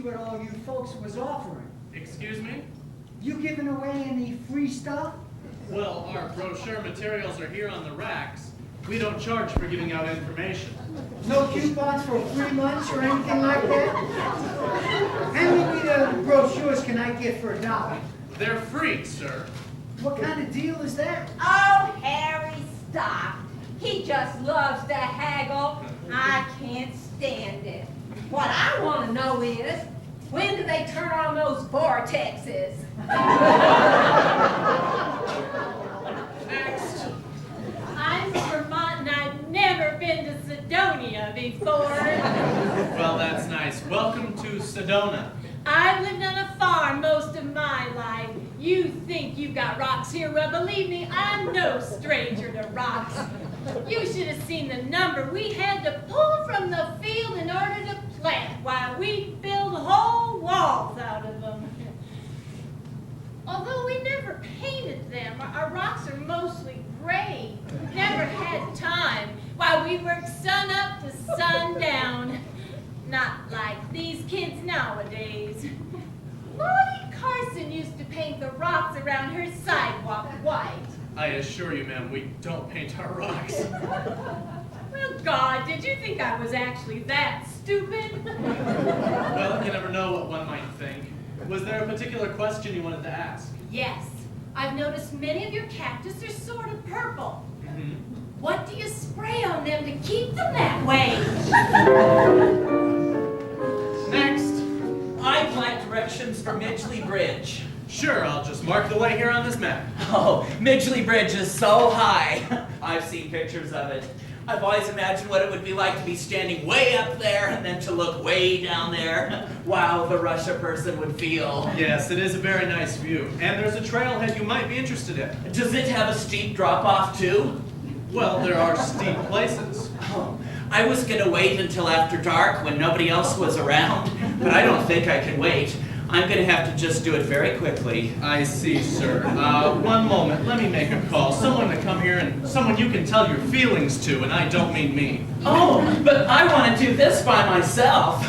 what all you folks was offering. Excuse me? You giving away any free stuff? Well, our brochure materials are here on the racks. We don't charge for giving out information. No coupons for free lunch or anything like that? How many brochures can I get for $1? They're free, sir. What kind of deal is that? Oh, Harry, stop. He just loves to haggle. I can't stand it. What I want to know is, when do they turn on those vortexes? Next. I'm from Vermont and I've never been to Sedona before. Well, that's nice. Welcome to Sedona. I've lived on a farm most of my life. You think you've got rocks here? Well, believe me, I'm no stranger to rocks. You should have seen the number we had to pull from the field in order to plant. Why, we build whole walls out of them. Although we never painted them, our rocks are mostly gray. Never had time. Why, we worked sun up to sundown. Not like these kids nowadays. Lottie Carson used to paint the rocks around her sidewalk white. I assure you, ma'am, we don't paint our rocks. Well, God, did you think I was actually that stupid? Well, you never know what one might think. Was there a particular question you wanted to ask? Yes. I've noticed many of your cactus are sort of purple. Mm-hmm. What do you spray on them to keep them that way? Next. I'd like directions for Midgley Bridge. Sure, I'll just mark the way here on this map. Oh, Midgley Bridge is so high. I've seen pictures of it. I've always imagined what it would be like to be standing way up there and then to look way down there. Wow, the rush a person would feel. Yes, it is a very nice view. And there's a trailhead you might be interested in. Does it have a steep drop-off too? Well, there are steep places. Oh, I was gonna wait until after dark when nobody else was around, but I don't think I can wait. I'm gonna have to just do it very quickly. I see, sir. One moment. Let me make a call. Someone to come here and someone you can tell your feelings to, and I don't mean me. Oh, but I want to do this by myself.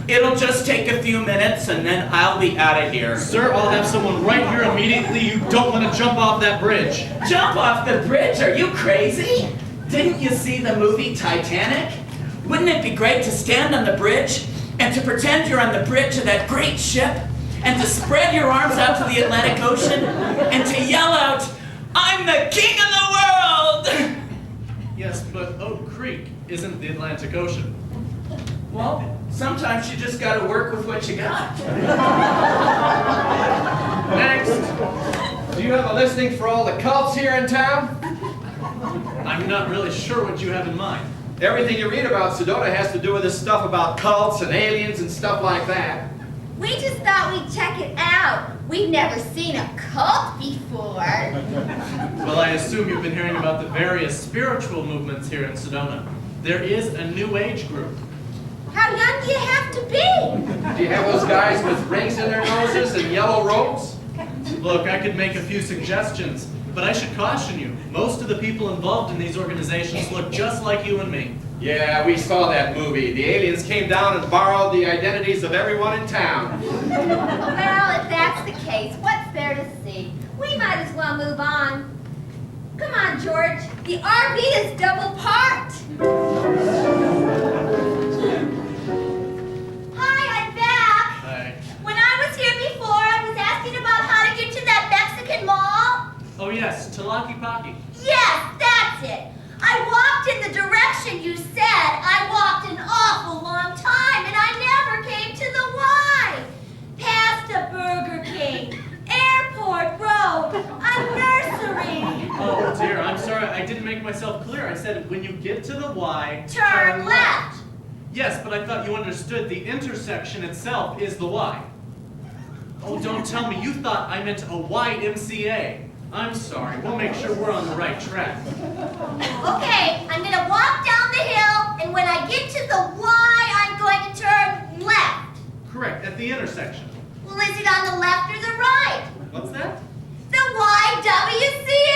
It'll just take a few minutes and then I'll be out of here. Sir, I'll have someone right here immediately. You don't want to jump off that bridge. Jump off the bridge? Are you crazy? Didn't you see the movie Titanic? Wouldn't it be great to stand on the bridge and to pretend you're on the bridge of that great ship and to spread your arms out to the Atlantic Ocean and to yell out, "I'm the king of the world!" Yes, but Oak Creek isn't the Atlantic Ocean. Well, sometimes you just gotta work with what you got. Next. Do you have a listing for all the cults here in town? I'm not really sure what you have in mind. Everything you read about Sedona has to do with this stuff about cults and aliens and stuff like that. We just thought we'd check it out. We've never seen a cult before. Well, I assume you've been hearing about the various spiritual movements here in Sedona. There is a new age group. How young do you have to be? Do you have those guys with rings in their noses and yellow robes? Look, I could make a few suggestions, but I should caution you. Most of the people involved in these organizations look just like you and me. Yeah, we saw that movie. The aliens came down and borrowed the identities of everyone in town. Well, if that's the case, what's there to see? We might as well move on. Come on, George. The RV is double parked. Hi, I'm back. Hi. When I was here before, I was asking about how to get to that Mexican mall. Oh yes, Talaki Paki. Yes, that's it. I walked in the direction you said. I walked an awful long time, and I never came to the Y. Past a Burger King, Airport Road, a nursery. Oh dear, I'm sorry, I didn't make myself clear. I said when you get to the Y, Turn left. Yes, but I thought you understood the intersection itself is the Y. Oh, don't tell me you thought I meant a YMCA. I'm sorry, we'll make sure we're on the right track. Okay, I'm gonna walk down the hill, and when I get to the Y, I'm going to turn left. Correct, at the intersection. Well, is it on the left or the right? What's that? The YWCA!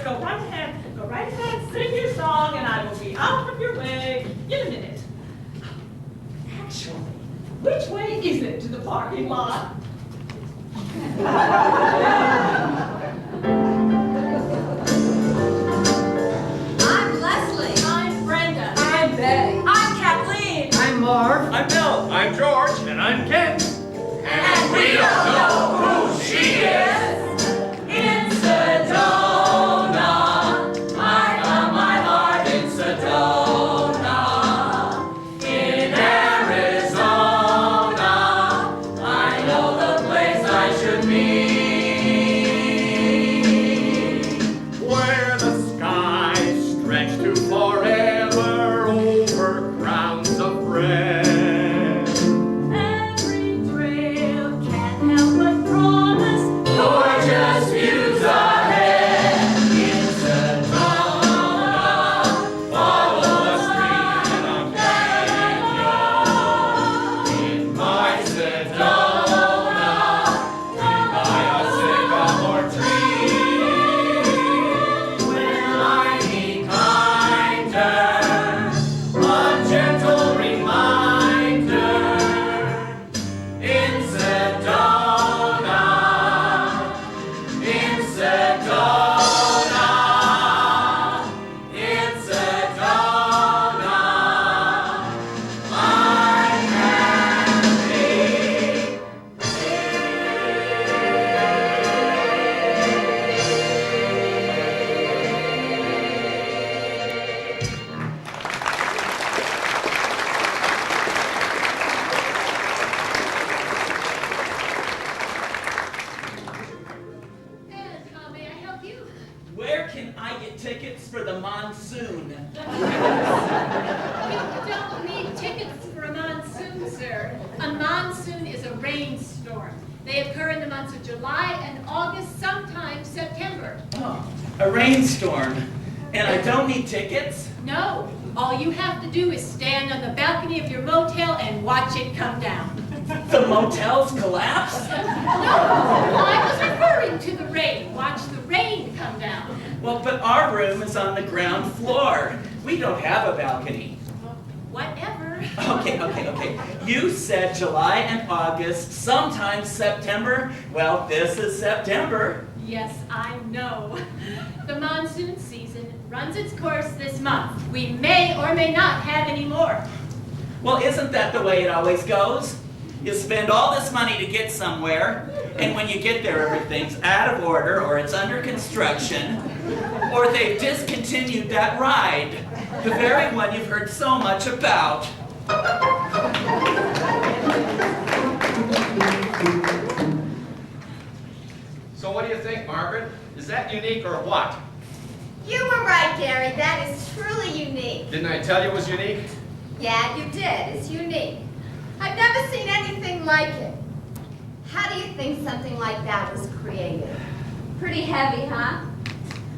go right ahead, sing your song, and I will be out of your way in a minute. Actually, which way is it to the parking lot? I'm Leslie. I'm Brenda. I'm Betty. I'm Kathleen. I'm Marv. I'm Bill. I'm George. And I'm Ken. And we don't know who she is. In Sedona, I found my heart in Sedona. In Arizona, I know the place I should be. Where the skies stretch to forever over crowns of red. Every trail can't help but promise Gorgeous views ahead in Sedona. Follow the stream and canyon. In my Sedona, we buy a sycamore tree. Where I need kinder, a gentle reminder. In Sedona. In Sedona, in Sedona, I'm happy. And how may I help you? Where can I get tickets for the monsoon? You don't need tickets for a monsoon, sir. A monsoon is a rainstorm. They occur in the months of July and August, sometimes September. Oh, a rainstorm. And I don't need tickets? No, all you have to do is stand on the balcony of your motel and watch it come down. The motels collapse? No, I was referring to the rain. Watch the rain come down. Well, but our room is on the ground floor. We don't have a balcony. Whatever. Okay. You said July and August, sometimes September. Well, this is September. Yes, I know. The monsoon season runs its course this month. We may or may not have any more. Well, isn't that the way it always goes? You spend all this money to get somewhere, and when you get there, everything's out of order, or it's under construction, or they've discontinued that ride, the very one you've heard so much about. So what do you think, Margaret? Is that unique or what? You were right, Gary. That is truly unique. Didn't I tell you it was unique? Yeah, you did. It's unique. I've never seen anything like it. How do you think something like that was created? Pretty heavy, huh?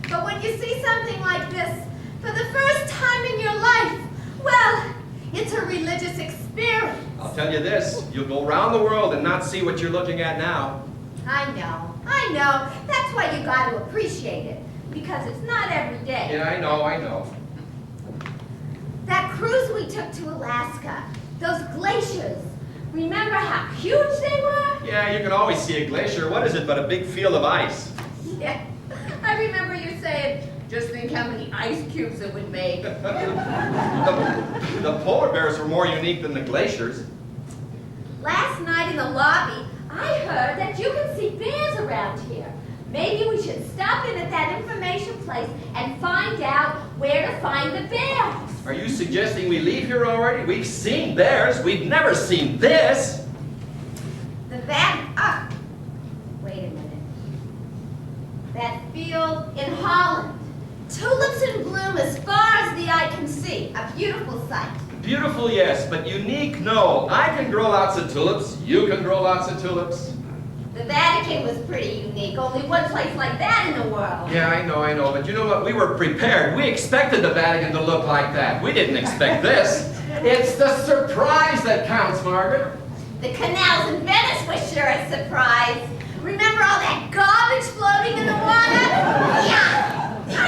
But when you see something like this for the first time in your life, well, it's a religious experience. I'll tell you this, you'll go around the world and not see what you're looking at now. I know. That's why you got to appreciate it, because it's not every day. Yeah, I know. That cruise we took to Alaska, those glaciers, remember how huge they were? Yeah, you can always see a glacier. What is it but a big field of ice? Yeah, I remember you saying, just think how many ice cubes it would make. The polar bears were more unique than the glaciers. Last night in the lobby, I heard that you can see bears around here. Maybe we should stop in at that information place and find out where to find the bears. Are you suggesting we leave here already? We've seen bears. We've never seen this. Wait a minute. That field in Holland. Tulips in bloom as far as the eye can see. A beautiful sight. Beautiful, yes, but unique, no. I can grow lots of tulips. You can grow lots of tulips. The Vatican was pretty unique. Only one place like that in the world. Yeah, I know, but you know what? We were prepared. We expected the Vatican to look like that. We didn't expect this. It's the surprise that counts, Margaret. The canals in Venice were sure a surprise. Remember all that garbage floating in the water? Yeah! I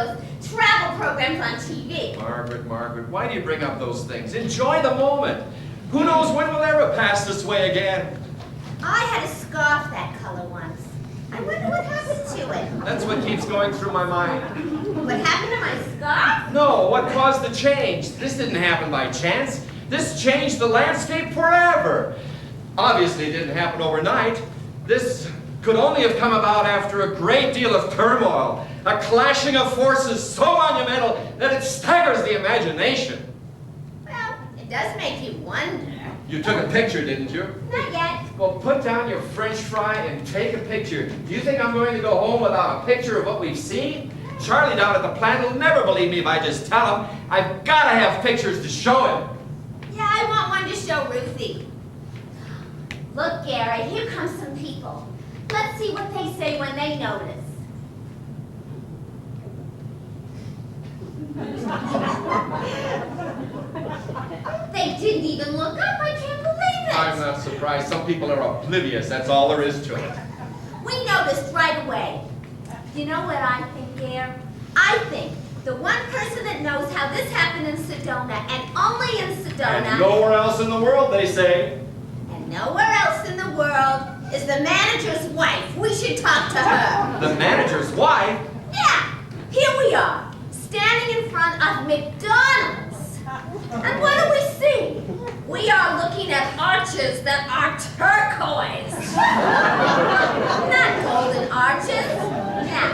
those travel programs on TV. Margaret, why do you bring up those things? Enjoy the moment. Who knows when we'll ever pass this way again? I had a scarf that color once. I wonder what happened to it. That's what keeps going through my mind. What happened to my scarf? No, what caused the change? This didn't happen by chance. This changed the landscape forever. Obviously, it didn't happen overnight. This could only have come about after a great deal of turmoil, a clashing of forces so monumental that it staggers the imagination. Well, it does make you wonder. You took a picture, didn't you? Not yet. Well, put down your French fry and take a picture. Do you think I'm going to go home without a picture of what we've seen? Charlie down at the plant will never believe me if I just tell him. I've got to have pictures to show him. Yeah, I want one to show Ruthie. Look, Gary, here come some people. Let's see what they say when they notice. They didn't even look up. I can't believe it. I'm not surprised. Some people are oblivious. That's all there is to it. We noticed right away. You know what I think, Gare? I think the one person that knows how this happened in Sedona, and only in Sedona, And nowhere else in the world, they say. and nowhere else in the world, is the manager's wife. We should talk to her. The manager's wife? Yeah, here we are, standing in front of McDonald's. And what do we see? We are looking at arches that are turquoise. Not golden arches. Now,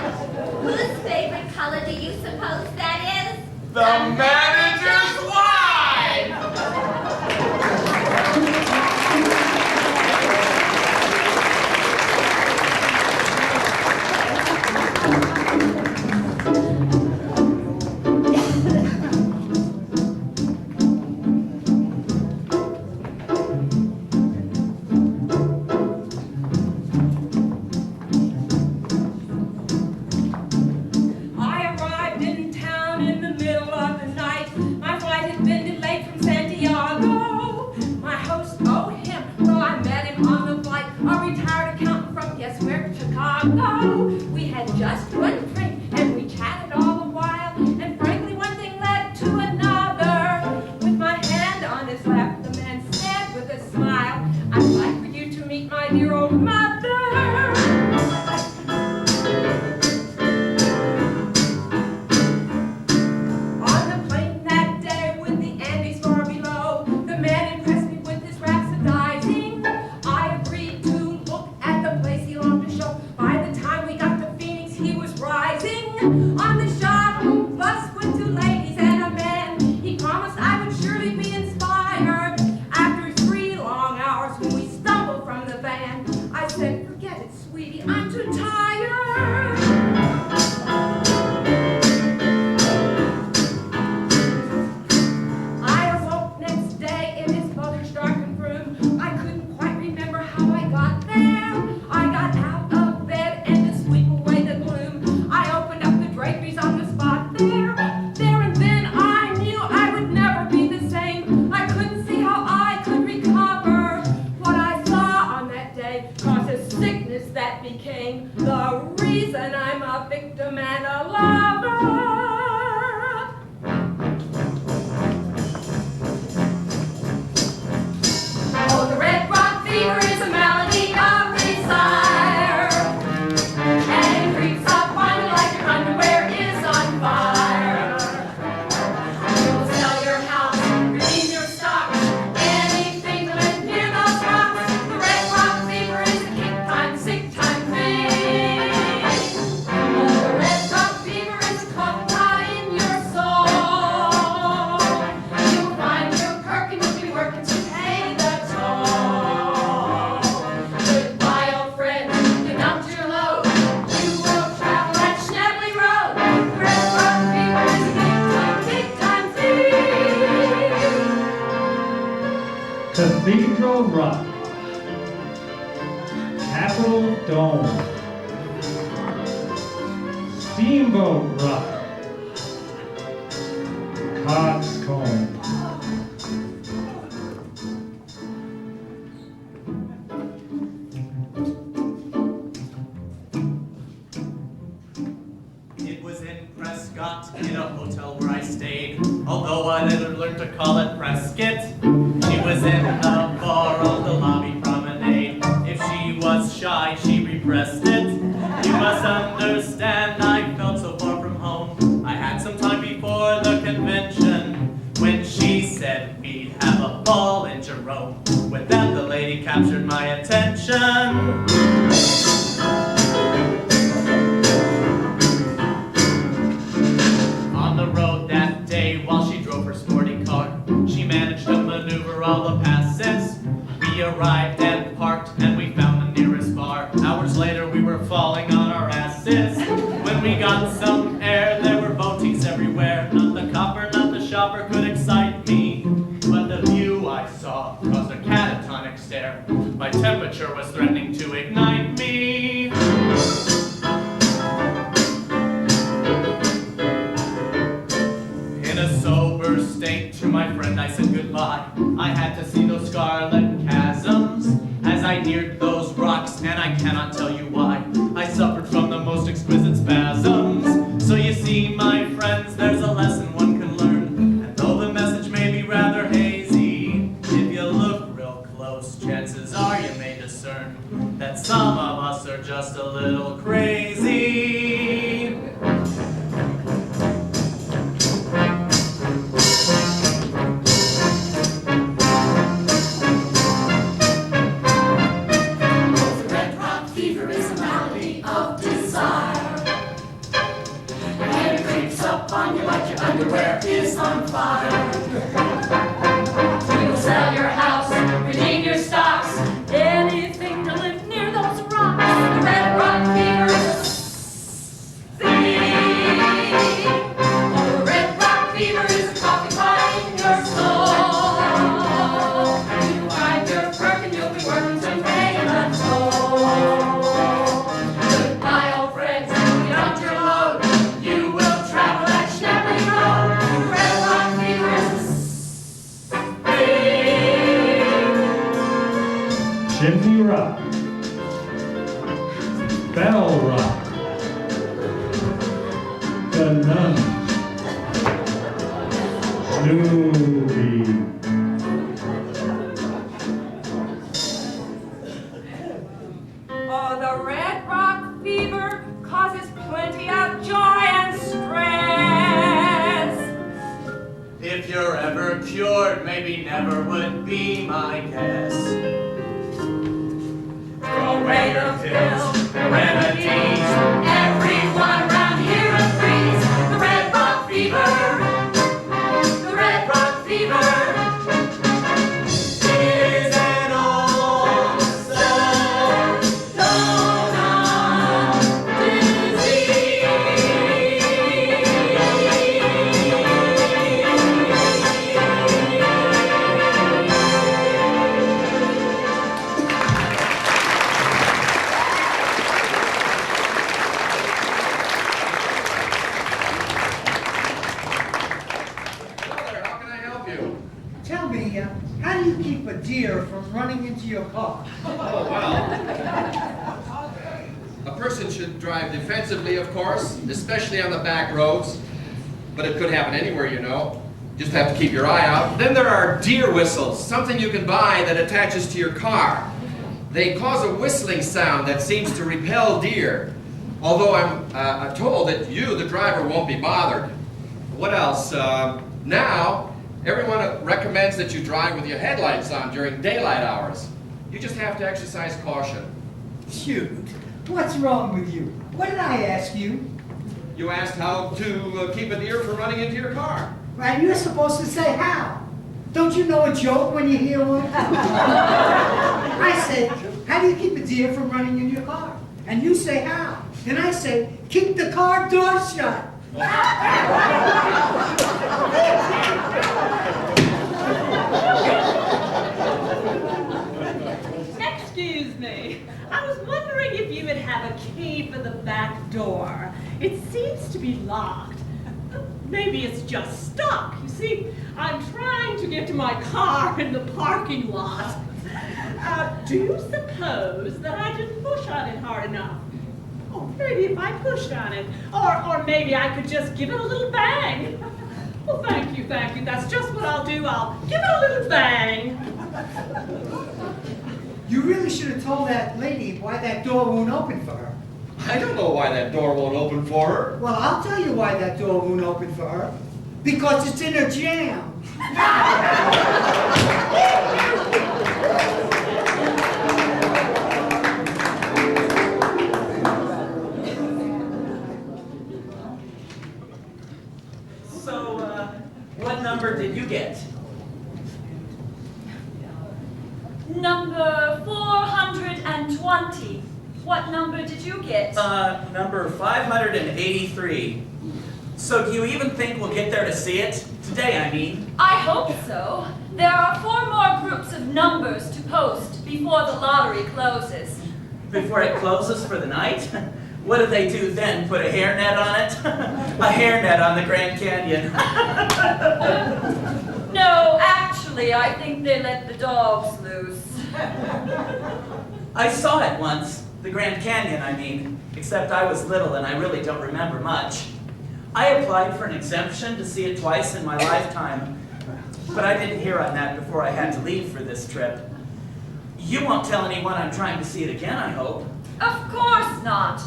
whose favorite color do you suppose that is? The manager's wife! I arrived in town in the middle of the night. My flight had been delayed from Santiago. My host, oh him, well I met him on the flight. A retired accountant from guess where? Chicago. We had just one drink and we chatted all the while. And frankly, one thing led to another. With my hand on his lap, the man said with a smile, I'd like for you to meet my dear old mother. On the plane that day with the Andes far below, the man impressed me with his rhapsodizing. I agreed to look at the place he longed to show. By the time we got to Phoenix, he was rising. On the shuttle bus with two ladies and a man, he promised I would surely be inspired. After 3 long hours when we stumbled from the van, I said, forget it, sweetie, I'm too tired. I awoke next day in his mother's darkened room. I couldn't quite remember how I got there. I got out of bed and to sweep away the gloom, I opened up the draperies on the spot there. There and then I knew I would never be the same. I couldn't see how I could recover. What I saw on that day caused a sickness that became the reason I'm a victim and a lover. Oh, the Red Rock fever is a malady of desire, and it creeps up on you like your underwear is on fire. You will sell your house, redeem your stock, anything to live near those rocks. The Red Rock fever is a kick time, sick time thing. Oh, the Red Rock fever is a cough knot in your soul. You will find your perk and you'll be working to pay the toll. Goodbye, old friend, you dumped your load. You will travel that Schnebly road. The Red Rock fever is a big time thing. Cathedral Rock, Capitol Dome, Steamboat Rock, Coxcomb. It was in Prescott not in a hotel where I stayed, although I later learned to call it Prescott. She was in the bar on the lobby promenade. If she was shy, she repressed it. You must understand, I felt so far from home. I had some time before the convention when she said we'd have a ball in Jerome. With that, the lady captured my attention. On the road that day, while she drove her sporty car, she managed to maneuver all the passes. We arrived and parked, and we found the nearest bar. Hours later, we were falling on our asses. When we got some air, there were boutiques everywhere. Not the copper, not the shopper could excite me, but the view I saw caused a catatonic stare. My temperature was threatening to ignite me. In a sober state, to my friend I said goodbye. I had to see those scarlet chasms as I neared those rocks, and I cannot tell you why. I suffered from the most exquisite spasms. So you see, my friends, there's a lesson one can learn. And though the message may be rather hazy, if you look real close, chances are you may discern that some of us are just a little crazy. Red rock fever is a malady of desire, and it creeps up on you like your underwear is on fire. You'll sell your house, redeem your stocks, anything to live near those rocks. The red rock fever is a thing. Oh, the red rock fever is a coffee pot in your soul. You ride your perk and you'll be working to pay the toll. Goodbye, old friends, get on your load. You will travel that Schnappery road. The red rock fever is a thing. Chimney Rock, Bell Rock, The Nun, Snoopy, Oh, the red rock fever causes plenty of joy and stress. If you're ever cured, maybe never would be my guess. Throw away your pills, the remedies. Everyone around here agrees. The red rock fever. The red rock fever. Is an old Sedona disease. Brother, how can I help you? Tell me, how do you keep a deer from running into your car? Oh, well. A person should drive defensively, of course, especially on the back roads. But it could happen anywhere, you know. Just have to keep your eye out. Then there are deer whistles, something you can buy that attaches to your car. They cause a whistling sound that seems to repel deer. Although I'm told that you, the driver, won't be bothered. What else? Now, everyone recommends that you drive with your headlights on during daylight hours. You just have to exercise caution. Shoot, what's wrong with you? What did I ask you? You asked how to keep a deer from running into your car. And you're supposed to say how. Don't you know a joke when you hear one? I said, how do you keep a deer from running in your car? And you say how. And I say, keep the car door shut. Excuse me. I was wondering if you would have a key for the back door. It seems to be locked. Maybe it's just stuck. You see, I'm trying to get to my car in the parking lot. Do you suppose that I didn't push on it hard enough? Oh, Maybe if I pushed on it. Or maybe I could just give it a little bang. Well, thank you, thank you. That's just what I'll do. I'll give it a little bang. You really should have told that lady why that door won't open for her. I don't know why that door won't open for her. Well, I'll tell you why that door won't open for her. Because it's in a jam. So, what number did you get? Number 420. What number did you get? Number 583. So do you even think we'll get there to see it? Today, I mean. I hope so. There are 4 more groups of numbers to post before the lottery closes. Before it closes for the night? What do they do then? Put a hairnet on it? A hairnet on the Grand Canyon. No, actually, I think they let the dogs loose. I saw it once. The Grand Canyon, I mean. Except I was little and I really don't remember much. I applied for an exemption to see it twice in my lifetime, but I didn't hear on that before I had to leave for this trip. You won't tell anyone I'm trying to see it again, I hope. Of course not.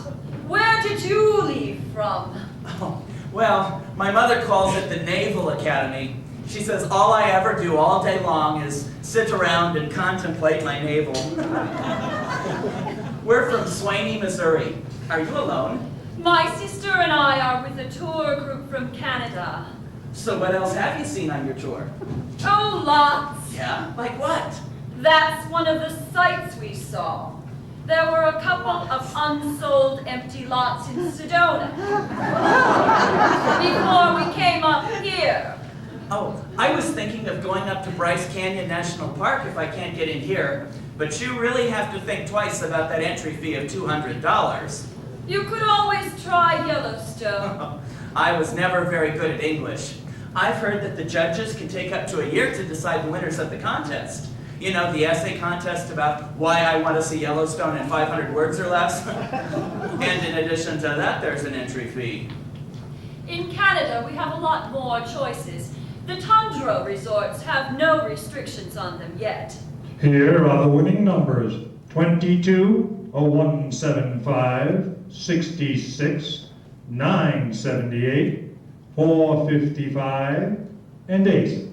Where did you leave from? Oh, well, my mother calls it the Naval Academy. She says all I ever do all day long is sit around and contemplate my navel. We're from Swaney, Missouri. Are you alone? My sister and I are with a tour group from Canada. So what else have you seen on your tour? Oh, lots. Yeah? Like what? That's one of the sights we saw. There were a couple of unsold empty lots in Sedona before we came up here. Oh, I was thinking of going up to Bryce Canyon National Park if I can't get in here, but you really have to think twice about that entry fee of $200. You could always try Yellowstone. I was never very good at English. I've heard that the judges can take up to a year to decide the winners of the contest. You know, the essay contest about why I want to see Yellowstone in 500 words or less. And in addition to that, there's an entry fee. In Canada, we have a lot more choices. The tundra resorts have no restrictions on them yet. Here are the winning numbers. 22, 0175, 66, 978, 455, and 8.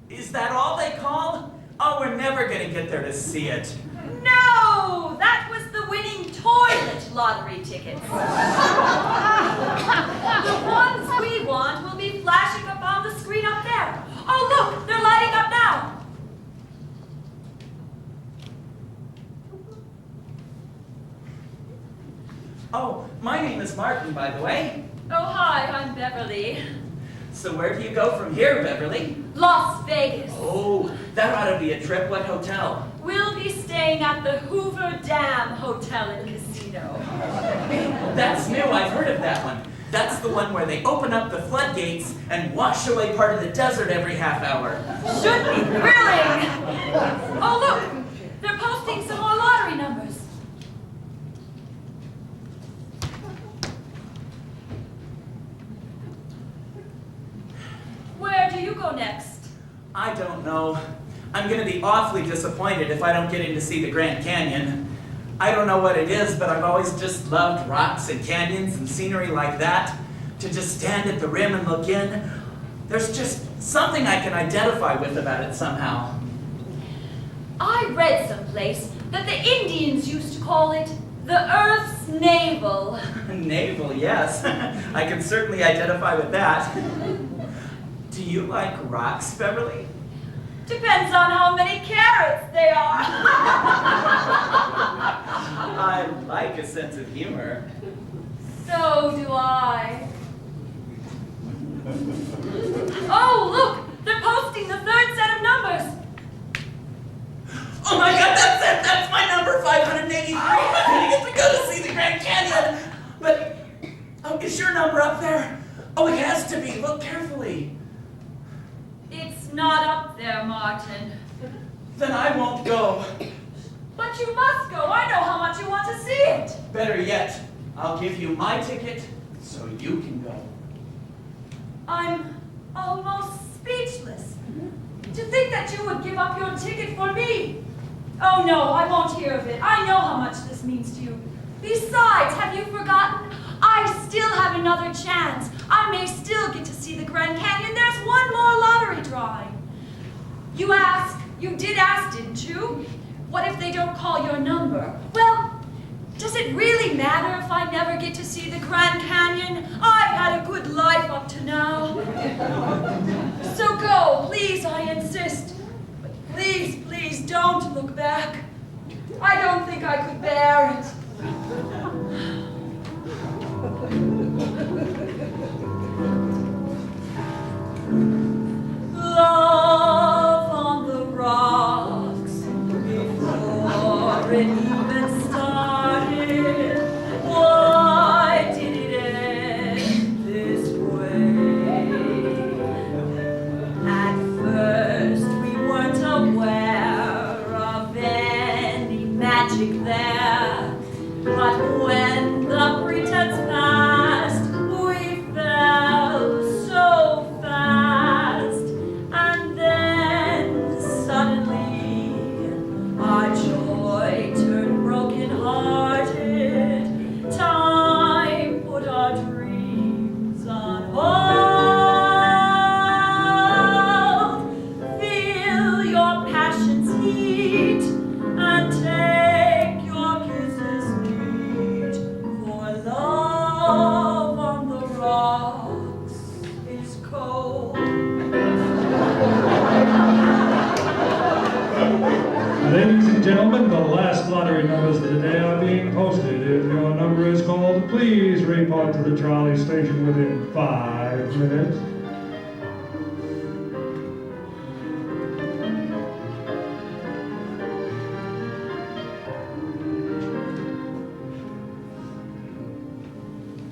Is that all they call? Oh, we're never going to get there to see it. No! That was the winning toilet lottery tickets. The ones we want will be flashing up on the screen up there. Oh, look! They're lighting up now. Oh, my name is Martin, by the way. Oh, hi, I'm Beverly. So where do you go from here, Beverly? Las Vegas. Oh, that ought to be a trip. What hotel? We'll be staying at the Hoover Dam Hotel and Casino. That's new. I've heard of that one. That's the one where they open up the floodgates and wash away part of the desert every half hour. Should be thrilling. Oh, look, they're posting some more lottery numbers. Where do you go next? I don't know. I'm going to be awfully disappointed if I don't get in to see the Grand Canyon. I don't know what it is, but I've always just loved rocks and canyons and scenery like that. To just stand at the rim and look in. There's just something I can identify with about it somehow. I read someplace that the Indians used to call it the Earth's navel. Navel, yes. I can certainly identify with that. Do you like rocks, Beverly? Depends on how many carats they are. I like a sense of humor. So do I. Oh, look! They're posting the third set of numbers. Oh my God, that's it! That's my number, 583! I'm gonna get to go to see the Grand Canyon! But, oh, is your number up there? Oh, it has to be. Look carefully. It's not up there, Martin. Then I won't go. But you must go. I know how much you want to see it. Better yet, I'll give you my ticket so you can go. I'm almost speechless. To think that you would give up your ticket for me. Oh no, I won't hear of it. I know how much this means to you. Besides, have you forgotten? I still have another chance. I may still get to see the Grand Canyon. There's one more lottery drawing. You did ask, didn't you? What if they don't call your number? Well, does it really matter if I never get to see the Grand Canyon? I've had a good life up to now. So go, please, I insist. But please, please don't look back. I don't think I could bear it. Love on the rocks before it even started. Why did it end this way? At first we weren't aware of any magic there, but when the pretense passed, we fell so fast, and then suddenly our joy turned broken-hearted. Time put our dreams on hold. Feel your passion's heat and take your kisses neat, for love on the rocks is cold. Ladies and gentlemen, the last lottery numbers of the day are being posted. If your number is called, please report to the trolley station within 5 minutes.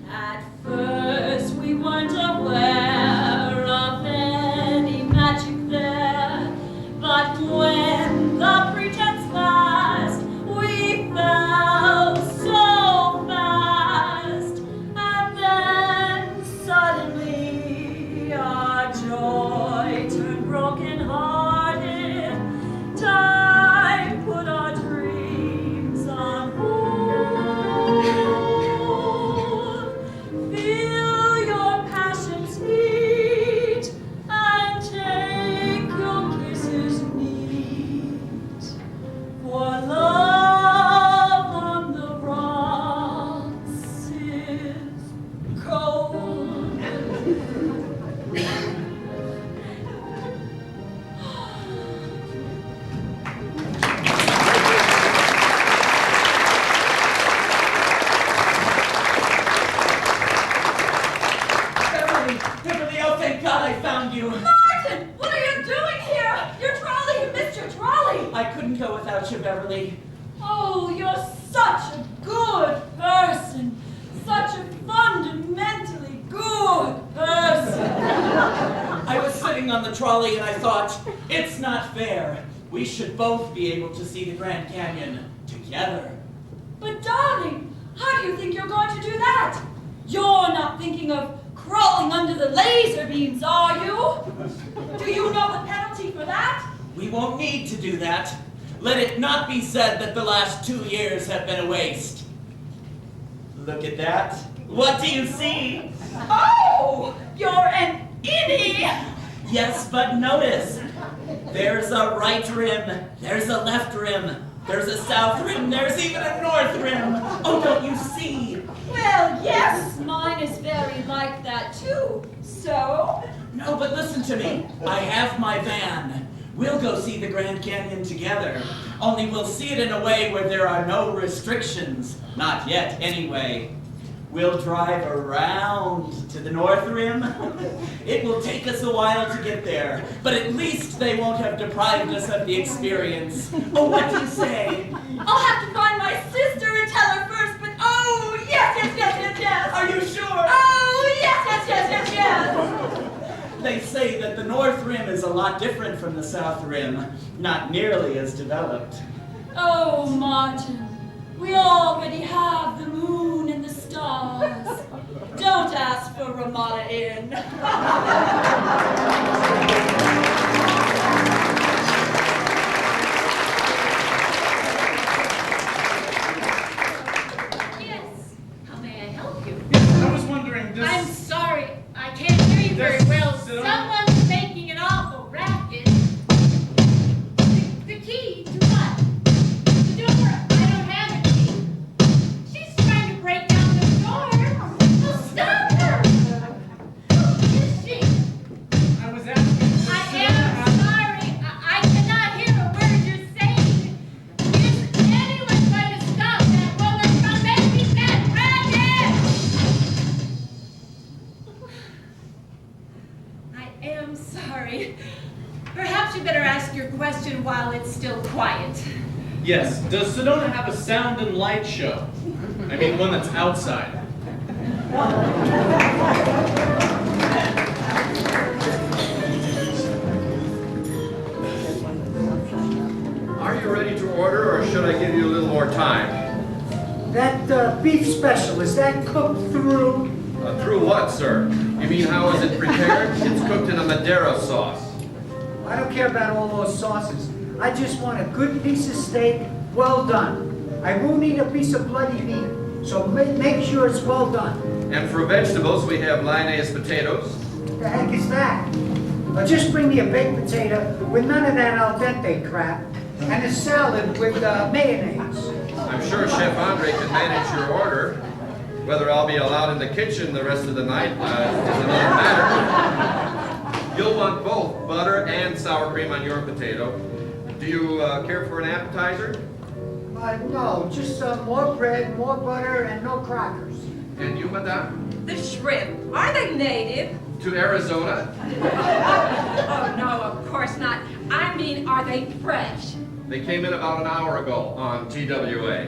At first we weren't aware of any magic there, but when the pretense passed, we fell so fast, and then suddenly our joy turned broken-hearted. Time put our dreams on hold. Feel your passions heat and take your kisses neat, for love on the rocks is cold. Beverly, oh thank God I found you. Martin, what are you doing here? Your trolley, you missed your trolley. I couldn't go without you, Beverly. Oh, you're such a good person. Such a fundamentally good person. I was sitting on the trolley and I thought, it's not fair. We should both be able to see the Grand Canyon together. But darling, how do you think you're going to do that? You're not thinking of crawling under the laser beams, are you? Do you know the penalty for that? We won't need to do that. Let it not be said that the last 2 years have been a waste. Look at that. What do you see? Oh, you're an innie. Yes, but notice. There's a right rim. There's a left rim. There's a south rim. There's even a north rim. Oh, don't you see? Well, yes, mine is very like that too. So? No, but listen to me. I have my van. We'll go see the Grand Canyon together. Only we'll see it in a way where there are no restrictions. Not yet, anyway. We'll drive around to the North Rim. It will take us a while to get there, but at least they won't have deprived us of the experience. Oh, what do you say? I'll have to find my sister and tell her first, but oh, yes. Are you sure? Oh, yes. They say that the North Rim is a lot different from the South Rim, not nearly as developed. Oh, Martin, we already have the moon and the stars. Don't ask for Ramada Inn. Yes. How may I help you? Yes, I was wondering, does... I'm sorry. I can't hear you very well. Sedona- Someone's making an awful racket. The key to what? The door. I don't have a key. She's trying to break down the door. Well, stop her. Who is she? I was asking... I am sorry. I cannot hear a word you're saying. Is anyone going to stop that woman from making that racket? I am sorry. Perhaps you better ask your question while it's still quiet. Yes, does Sedona have a sound and light show? I mean, one that's outside. Are you ready to order, or should I give you a little more time? That beef special, is that cooked through? Through what, sir? You mean how is it prepared? It's cooked in a Madeira sauce. I don't care about all those sauces. I just want a good piece of steak, well done. I won't eat a piece of bloody meat, so make sure it's well done. And for vegetables, we have Lyonnaise potatoes. The heck is that? Just bring me a baked potato with none of that al dente crap, and a salad with mayonnaise. I'm sure Chef Andre can manage your order. Whether I'll be allowed in the kitchen the rest of the night is another matter. You'll want both butter and sour cream on your potato. Do you care for an appetizer? No, just more bread, more butter, and no crackers. And you, madame? The shrimp, are they native? To Arizona? Oh, no, of course not. I mean, are they fresh? They came in about an hour ago on TWA.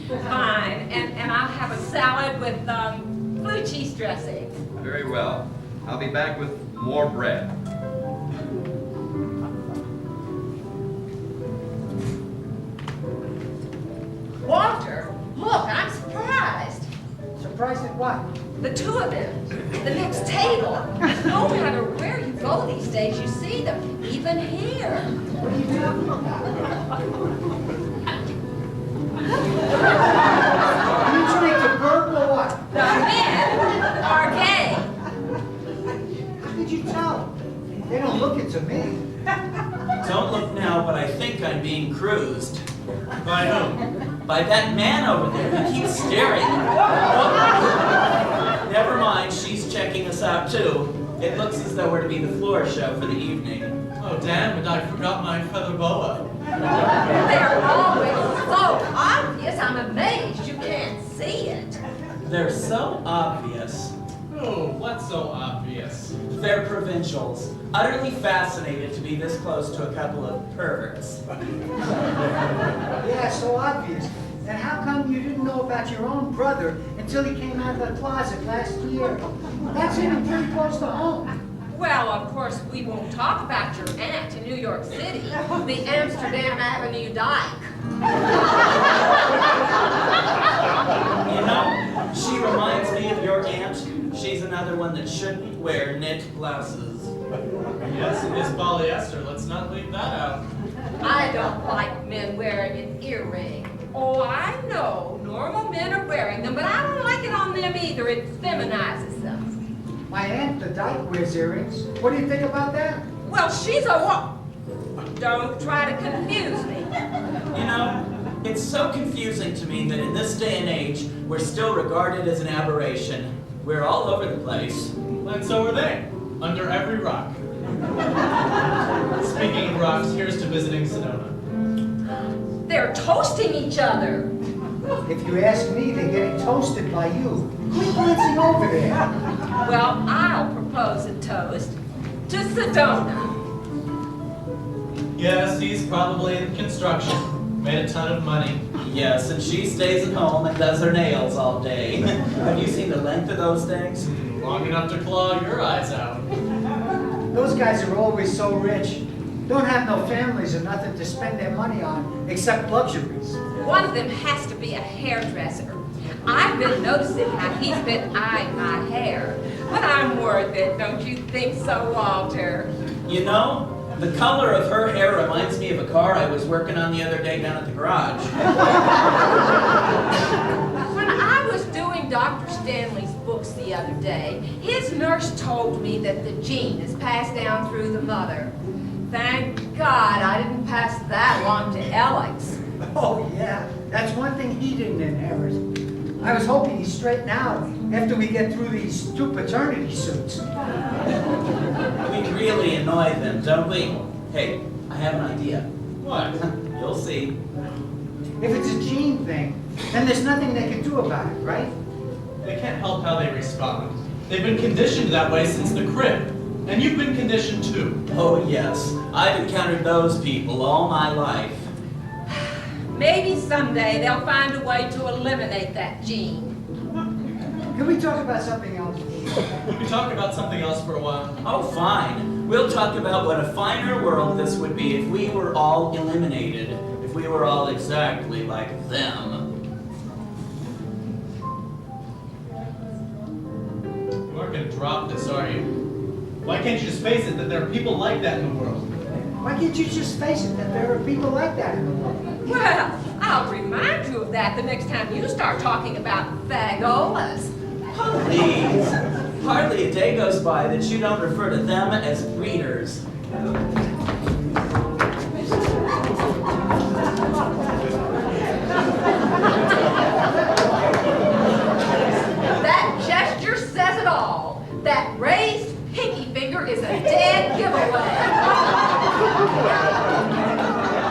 Fine, and I'll have a salad with blue cheese dressing. Very well. I'll be back with more bread. Walter, look, I'm surprised. Surprised at what? The two of them, the next table. No matter where you go these days, you see them, even here. What are you talking about? Are you trying to burp or what? The men are gay. How did you tell? They don't look it to me. Don't look now, but I think I'm being cruised. By whom? By that man over there who keeps staring. Never mind, she's checking us out too. It looks as though we're to be the floor show for the evening. Oh, damn it, I forgot my feather boa. They're always so obvious, I'm amazed you can't see it. They're so obvious. Oh, what's so obvious? They're provincials, utterly fascinated to be this close to a couple of perverts. Yeah, so obvious. And how come you didn't know about your own brother until he came out of the closet last year? That's even pretty close to home. Well, of course, we won't talk about your aunt in New York City, the Amsterdam Avenue Dyke. You know, she reminds me of your aunt. She's another one that shouldn't wear knit blouses. Yes, it is polyester. Let's not leave that out. I don't like men wearing an earring. Oh, I know, normal men are wearing them, but I don't like it on them either. It feminizes them. My aunt, the dyke, wears earrings. What do you think about that? Well, she's a what? Don't try to confuse me. You know, it's so confusing to me that in this day and age, we're still regarded as an aberration. We're all over the place. And so are they, under every rock. Speaking of rocks, here's to visiting Sedona. They're toasting each other. If you ask me, they're getting toasted by you. Quit glancing over there. Well, I'll propose a toast to Sedona. Yes, he's probably in construction. Made a ton of money. Yes, and she stays at home and does her nails all day. Have you seen the length of those things? Long enough to claw your eyes out. Those guys are always so rich. don't have no families or nothing to spend their money on except luxuries. One of them has to be a hairdresser. I've been noticing how he's been eyeing my hair. But I'm worth it, don't you think so, Walter? You know, the color of her hair reminds me of a car I was working on the other day down at the garage. When I was doing Dr. Stanley's books the other day, his nurse told me that the gene is passed down through the mother. Thank God I didn't pass that on to Alex. Oh, yeah. That's one thing he didn't inherit. I was hoping he'd straighten out after we get through these 2 paternity suits. We really annoy them, don't we? Hey, I have an idea. What? You'll see. If it's a gene thing, then there's nothing they can do about it, right? They can't help how they respond. They've been conditioned that way since the crib. And you've been conditioned too. Oh, yes. I've encountered those people all my life. Maybe someday they'll find a way to eliminate that gene. Can we talk about something else? Could we talk about something else for a while? Oh, fine. We'll talk about what a finer world this would be if we were all eliminated. If we were all exactly like them. You aren't going to drop this, are you? Why can't you just face it that there are people like that in the world? Why can't you just face it that there are people like that in the world? Well, I'll remind you of that the next time you start talking about fagolas. Please. Hardly a day goes by that you don't refer to them as breeders. That gesture says it all. That raised pinky finger is a dead giveaway.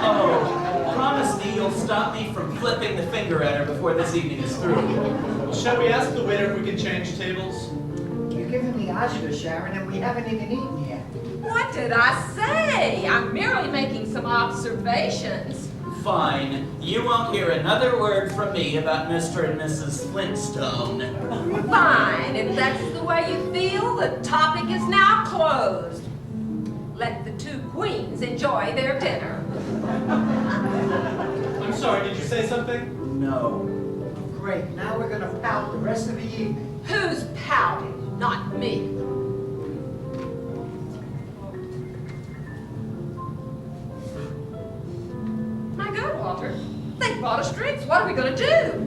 Oh, promise me you'll stop me from flipping the finger at her before this evening is through. Well, shall we ask the waiter if we can change tables? You're giving me agita, Sharon, and we haven't even eaten yet. What did I say? I'm merely making some observations. Fine. You won't hear another word from me about Mr. and Mrs. Flintstone. Fine. If that's the way you feel, the topic is now closed. Let the 2 queens enjoy their dinner. I'm sorry, did you say something? No. Great, now we're gonna pout the rest of the evening. Who's pouting? Not me. My God, Walter. They bought us drinks. What are we going to do?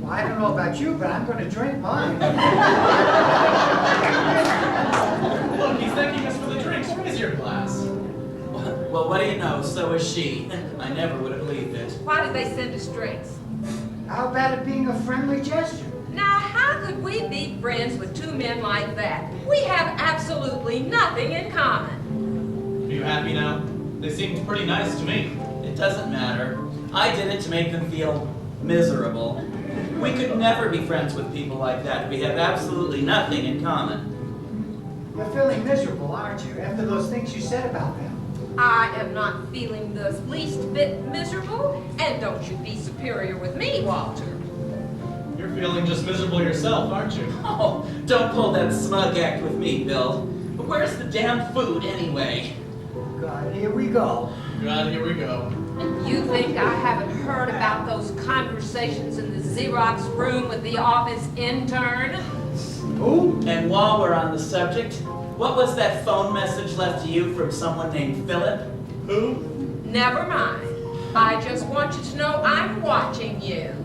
Well, I don't know about you, but I'm gonna drink mine. Look, he's thanking us for the drinks. Raise your glass. Well, what do you know? So is she. I never would have believed it. Why did they send us drinks? How about it being a friendly gesture? Now, how could we be friends with 2 men like that? We have absolutely nothing in common. Are you happy now? They seemed pretty nice to me. It doesn't matter. I did it to make them feel miserable. We could never be friends with people like that. We have absolutely nothing in common. You're feeling miserable, aren't you, after those things you said about them? I am not feeling the least bit miserable, and don't you be superior with me, Walter. You're feeling just miserable yourself, aren't you? Oh, don't pull that smug act with me, Bill. But where's the damn food, anyway? God, here we go. God, here we go. You think I haven't heard about those conversations in the Xerox room with the office intern? Who? And while we're on the subject, what was that phone message left to you from someone named Philip? Who? Never mind. I just want you to know I'm watching you.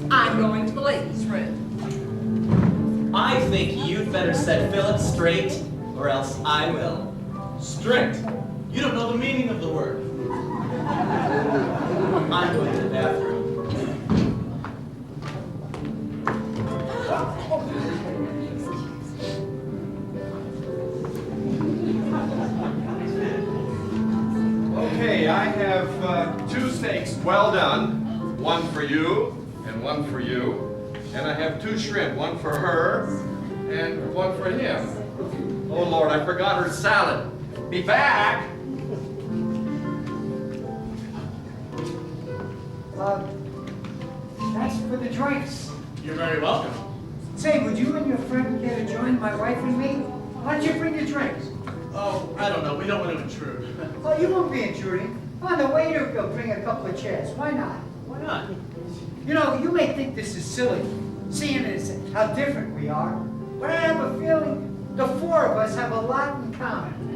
I'm going to the ladies' room. I think you'd better set Philip straight, or else I will. Straight. You don't know the meaning of the word. I'm going to the bathroom. Okay, I have 2 steaks well done. One for you and one for you. And I have 2 shrimp, one for her and one for him. Oh Lord, I forgot her salad. Be back. That's for the drinks. You're very welcome. Say, would you and your friend care to join my wife and me? Why don't you bring your drinks? Oh, I don't know. We don't want to intrude. Well, you won't be intruding. Come on, the waiter will bring a couple of chairs. Why not? Why not? You know, you may think this is silly, seeing as how different we are, but I have a feeling the four of us have a lot in common.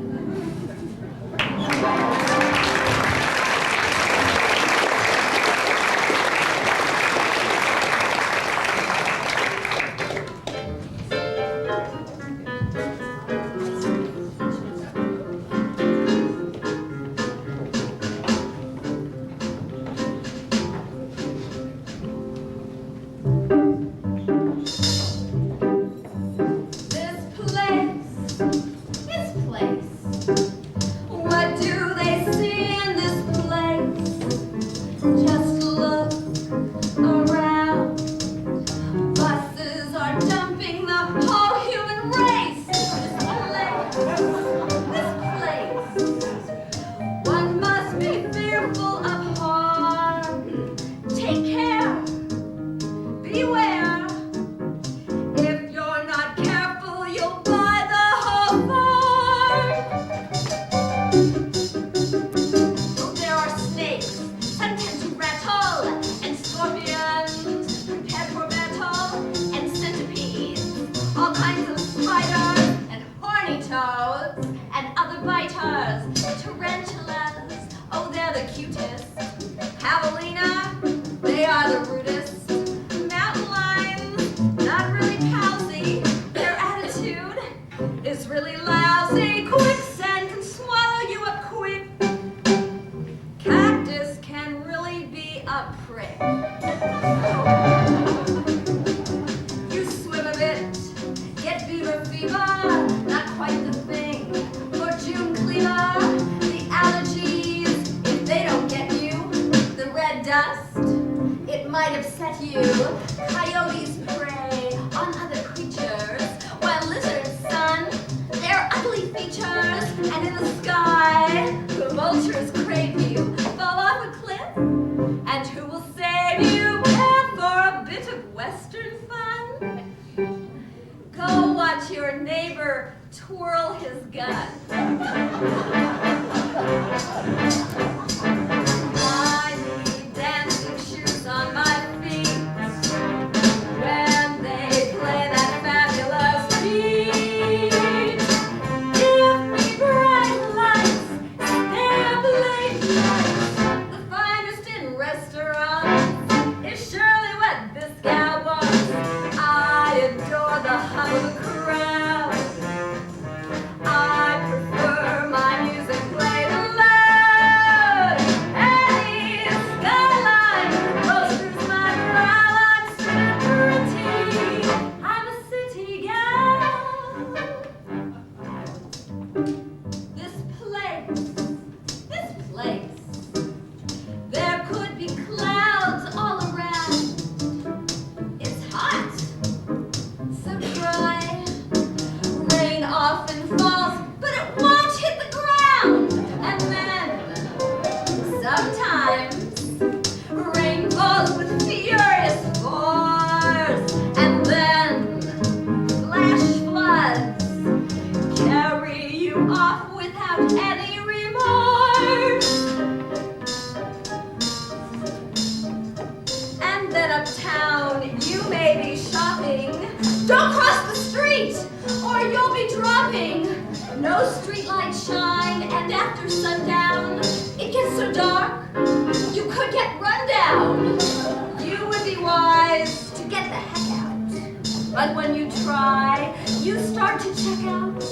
But when you try, you start to check out.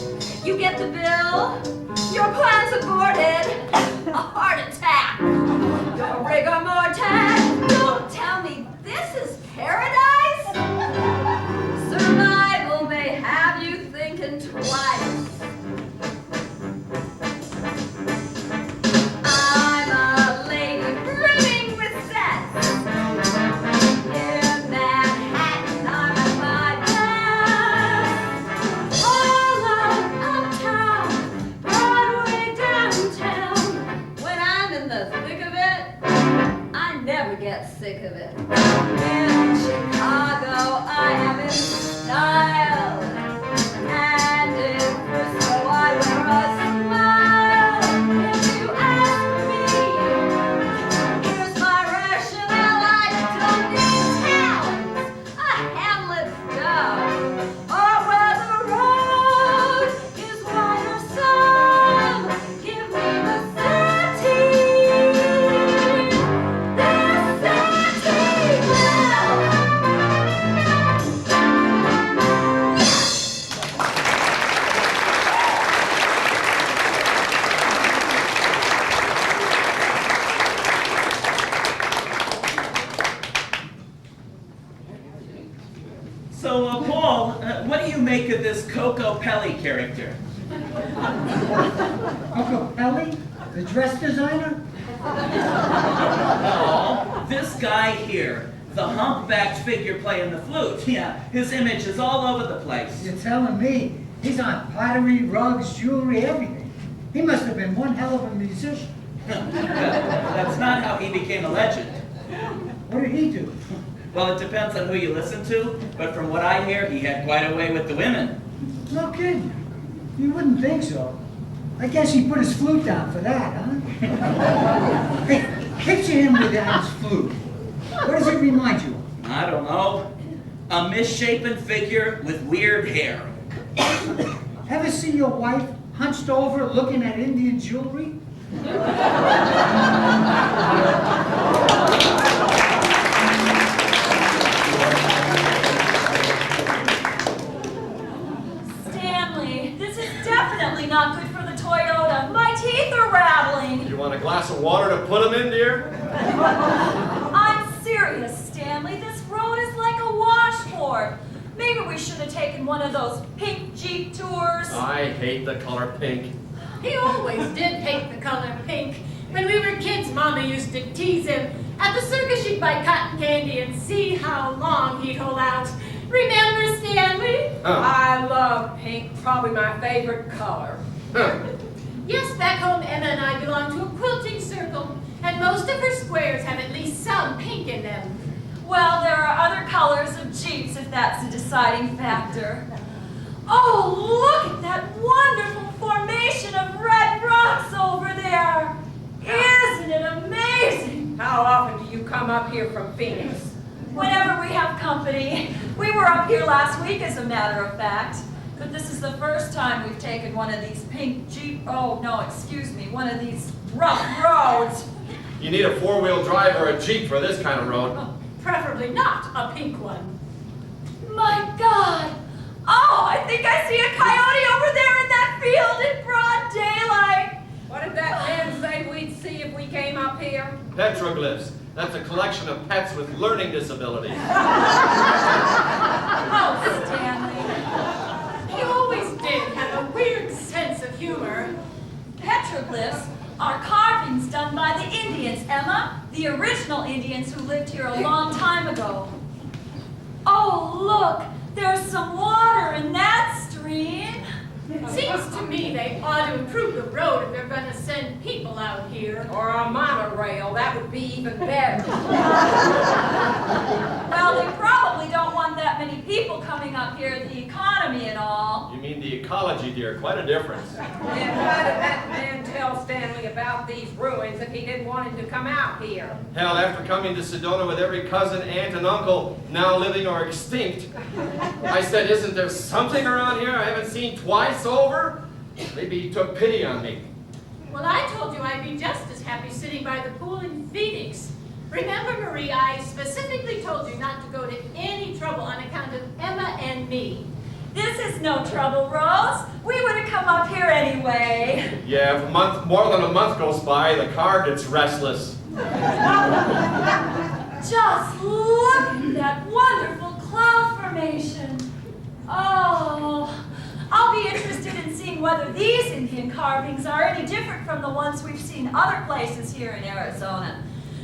You get the bill, your plan's aborted, a heart attack, your rigor mortis. Don't tell me this is paradise. Survival may have you thinking twice. I'm a lady brimming with sense. In Manhattan, I'm at my best. All uptown, Broadway downtown. When I'm in the thick of it, I never get sick of it. In Chicago, So, Paul, what do you make of this Coco Pelli character? Uncle Ellie, the dress designer? No, this guy here, the humpbacked figure playing the flute. Yeah, his image is all over the place. You're telling me he's on pottery, rugs, jewelry, everything. He must have been one hell of a musician. That's not how he became a legend. What did he do? Well, it depends on who you listen to, but from what I hear, he had quite a way with the women. No kidding. You wouldn't think so. I guess he put his flute down for that, huh? Hey, picture him with his flute. What does it remind you of? I don't know. A misshapen figure with weird hair. Ever see your wife hunched over looking at Indian jewelry? Stanley, this is definitely not good for the Toyota. My teeth are rattling. You want a glass of water to put them in, dear? I'm serious, Stanley. This road is like a washboard. Maybe we should have taken one of those pink Jeep tours. I hate the color pink. He always did hate the color pink. When we were kids, Mama used to tease him. At the circus, she'd buy cotton candy and see how long he'd hold out. Remember, Stanley? I love pink, probably my favorite color. Yes, back home, Emma and I belong to a quilting circle, and most of her squares have at least some pink in them. Well, there are other colors of Jeeps if that's a deciding factor. Oh, look at that wonderful formation of red rocks over there. Isn't it amazing? How often do you come up here from Phoenix? Whenever we have company. We were up here last week, as a matter of fact. But this is the first time we've taken one of these pink Jeep, one of these rough roads. You need a four-wheel drive or a Jeep for this kind of road. Oh, preferably not a pink one. My God! Oh, I think I see a coyote over there in that field in broad daylight. What did that man say we'd see if we came up here? Petroglyphs. That's a collection of pets with learning disabilities. Oh, Stanley. He always did have a weird sense of humor. Petroglyphs are carvings done by the Indians, Emma. The original Indians who lived here a long time ago. Oh, look. There's some water in that stream. It seems to me they ought to improve the road if they're going to send people out here. Or a monorail, that would be even better. Well, they probably don't want that many people coming up here, the economy and all. You mean the ecology, dear. Quite a difference. And why did that man tell Stanley about these ruins if he didn't want him to come out here? Hell, after coming to Sedona with every cousin, aunt, and uncle now living or extinct, I said, isn't there something around here I haven't seen twice over? Maybe he took pity on me. Well, I told you I'd be just as happy sitting by the pool in Phoenix. Remember, Marie, I specifically told you not to go to any trouble on account of Emma and me. This is no trouble, Rose. We would have come up here anyway. Yeah, if more than a month goes by, the car gets restless. Just look at that wonderful cloud formation. Oh, I'll be interested in seeing whether these Indian carvings are any different from the ones we've seen other places here in Arizona.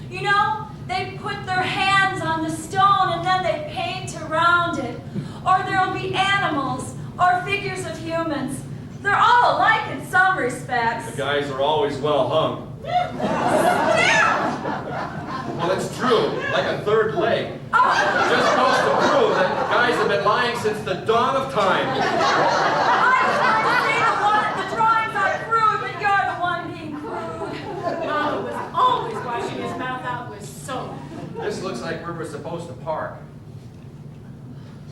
You know, they put their hands on the stone and then they paint around it. Or there'll be animals or figures of humans. They're all alike in some respects. The guys are always well hung. Well, it's true, like a third leg. Just goes to prove that guys have been lying since the dawn of time. I was trying to say the drawings are crude, but you're the one being crude. Mama was always washing his mouth out with soap. This looks like where we're supposed to park.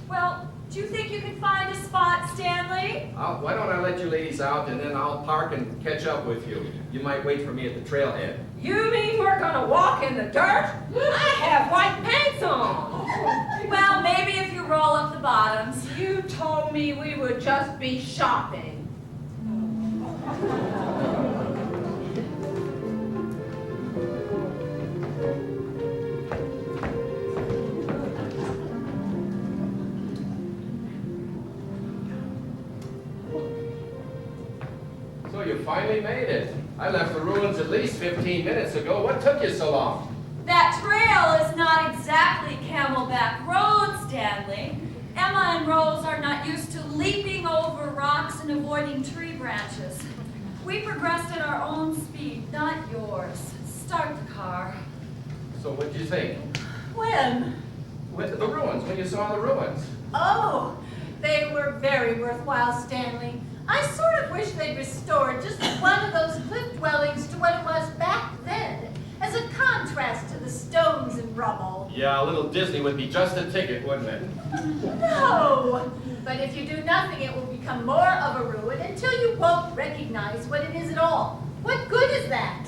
Well, do you think you can find a spot, Stanley? Why don't I let you ladies out and then I'll park and catch up with you. You might wait for me at the trailhead. You mean we're gonna walk in the dirt? I have white pants on. Well, maybe if you roll up the bottoms. You told me we would just be shopping. you finally made it. I left the ruins at least 15 minutes ago. What took you so long? That trail is not exactly Camelback Road, Stanley. Emma and Rose are not used to leaping over rocks and avoiding tree branches. We progressed at our own speed, not yours. Start the car. So what did you think? When? The ruins, when you saw the ruins. Oh, they were very worthwhile, Stanley. I sort of wish they'd restored just one of those cliff dwellings to what it was back then, as a contrast to the stones and rubble. Yeah, a little Disney would be just a ticket, wouldn't it? No, but if you do nothing, it will become more of a ruin until you won't recognize what it is at all. What good is that?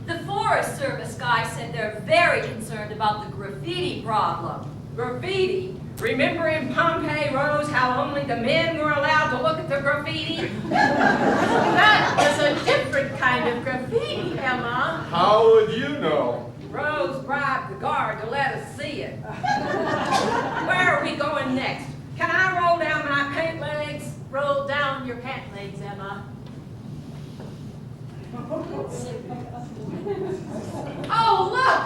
The Forest Service guy said they're very concerned about the graffiti problem. Graffiti? Remember in Pompeii, Rose, how only the men were allowed to look at the graffiti? That was a different kind of graffiti, Emma. How would you know? Rose bribed the guard to let us see it. Where are we going next? Can I roll down my pant legs? Roll down your pant legs, Emma. Oh, look!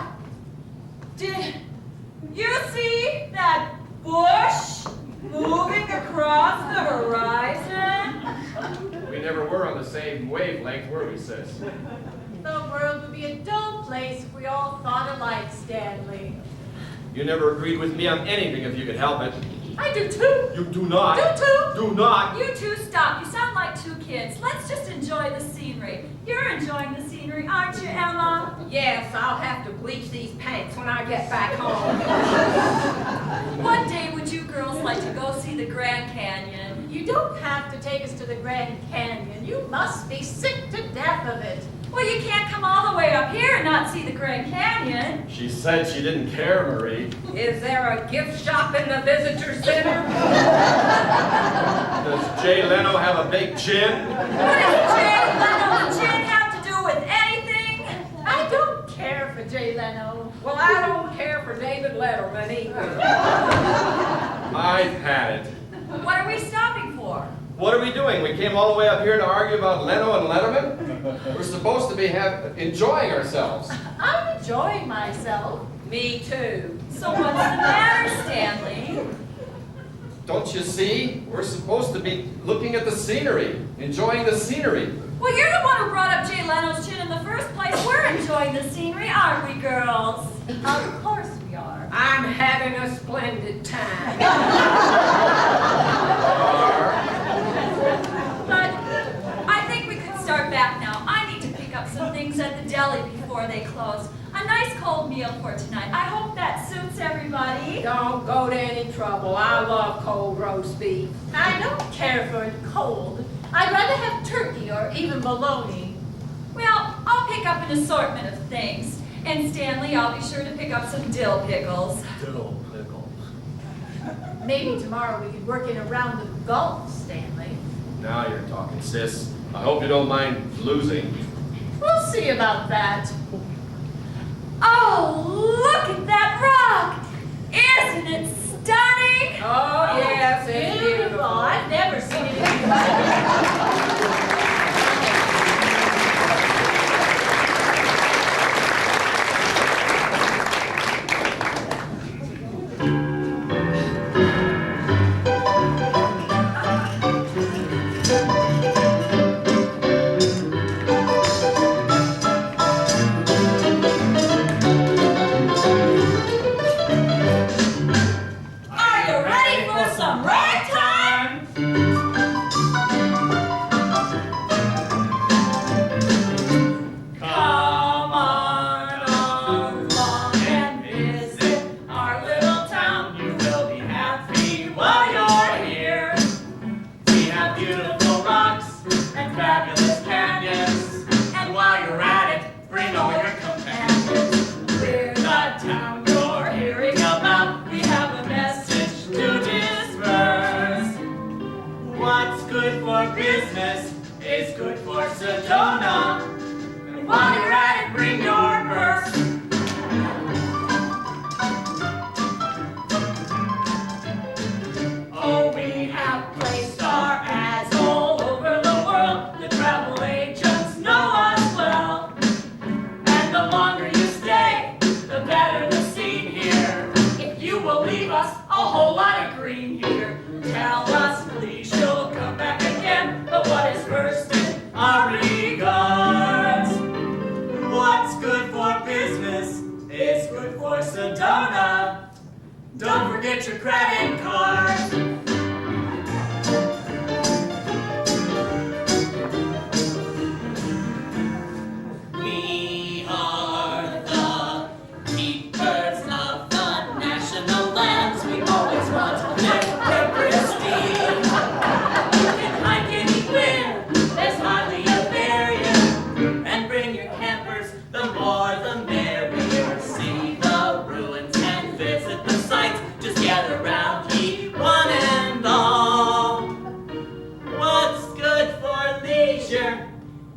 Did you see that bush moving across the horizon? We never were on the same wavelength, were we, sis? The world would be a dull place if we all thought alike, Stanley. You never agreed with me on anything if you could help it. I do too. You do not. Do too. Do not. You two stop. You sound like two kids. Let's just enjoy the scenery. You're enjoying the scenery, aren't you, Emma? Yes, I'll have to bleach these pants when I get back home. One day would you girls like to go see the Grand Canyon? You don't have to take us to the Grand Canyon. You must be sick to death of it. Well, you can't come all the way up here and not see the Grand Canyon. She said she didn't care, Marie. Is there a gift shop in the visitor center? Does Jay Leno have a big chin? What does Jay Leno's chin have to do with anything? I don't care for Jay Leno. Well, I don't care for David Letterman either. I've had it. What are we stopping for? What are we doing? We came all the way up here to argue about Leno and Letterman? We're supposed to be enjoying ourselves. I'm enjoying myself. Me too. So what's the matter, Stanley? Don't you see? We're supposed to be looking at the scenery, enjoying the scenery. Well, you're the one who brought up Jay Leno's chin in the first place. We're enjoying the scenery, aren't we, girls? Of course we are. I'm having a splendid time. But I think we could start back now. I need to pick up some things at the deli before they close. A nice cold meal for tonight. I hope that suits everybody. Don't go to any trouble. I love cold roast beef. I don't care for it cold. I'd rather have turkey or even bologna. Well, I'll pick up an assortment of things. And Stanley, I'll be sure to pick up some dill pickles. Dill pickles. Maybe tomorrow we could work in a round of golf, Stanley. Now you're talking, sis. I hope you don't mind losing. We'll see about that. Oh, look at that rock! Isn't it stunning? Oh, yes, it's beautiful. I've never seen anything like it. Are you ready for some ragtime? Come on along and visit our little town. You will be happy while you're here. We have beautiful rocks and fabulous canyons. And while you're at it, bring all your companions. We're the town you're hearing about. We have a message to disperse. What's good for business is good for Sedona. And while you're at it, bring your purse. Oh, we have placed our ads all over the world. The travel agent get your credit card. We are the keepers of the national lands. We always want their pristine. You can hike anywhere, there's hardly a barrier. And bring your campers, the more the merrier. See the ruins and visit the sites. Just gather round, ye one and all. What's good for leisure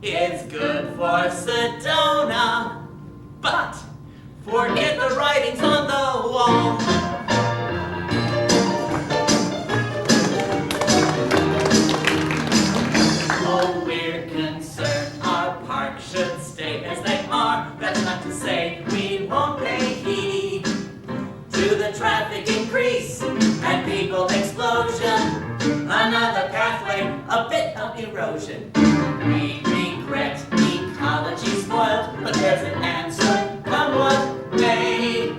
is good for Sedona. But forget the writings on the wall. Oh, we're concerned our park should stay as they are. That's not to say we won't pay heed to the traffic increase and people explosion. Another pathway, a bit of erosion. We regret ecology spoiled, but there's an answer, come what may.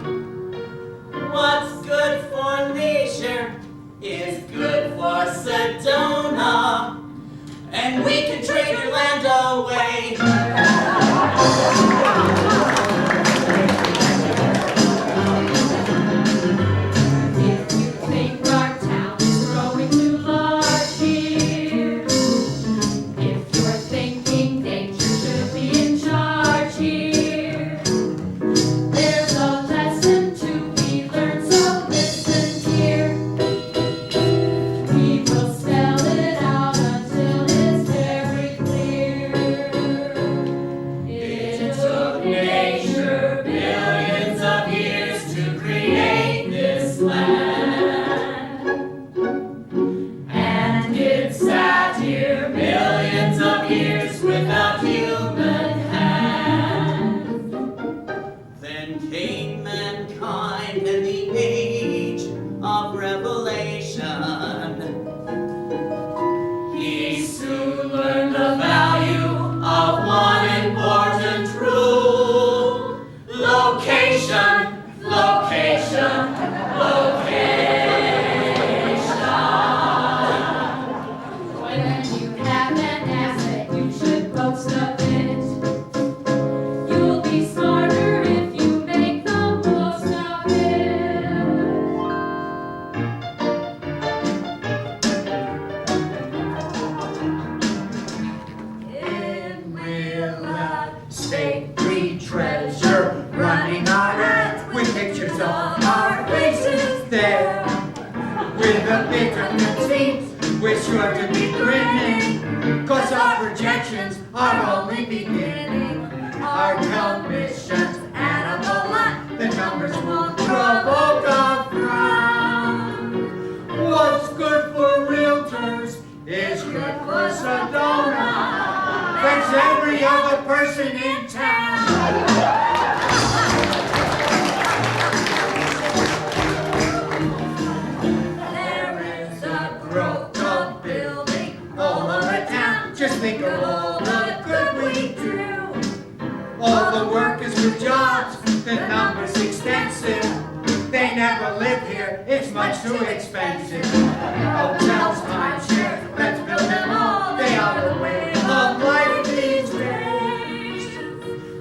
What's good for leisure is good for Sedona. And we can trade your land away. If you think our town is growing too large here, if you're thinking nature should be in charge here, there's a lesson to be learned, so listen here. We will spell it out until it's very clear. It took nature billions of years to create this land, and it sat here millions of years without human hands. Then came mankind in the age of revelation. He soon learned the value of one important rule. Location, location, location. When you have an asset, you should boast of it. You'll be smarter if you make the most of it. In Willa State we treasure running our ads with pictures of our faces there. With a bit of the teeth, we're sure to be grinning, cause our projections are only beginning. Our commissions add up a lot, the numbers won't provoke a frown. What's good for realtors is good for Sedona. That's every other person in town. There is a growth of building all over town. Just think of all the good we do. All the workers with jobs, the number's extensive. They never live here, it's much too expensive. Hotels, timeshare, let's build them all. They are the way of life these days.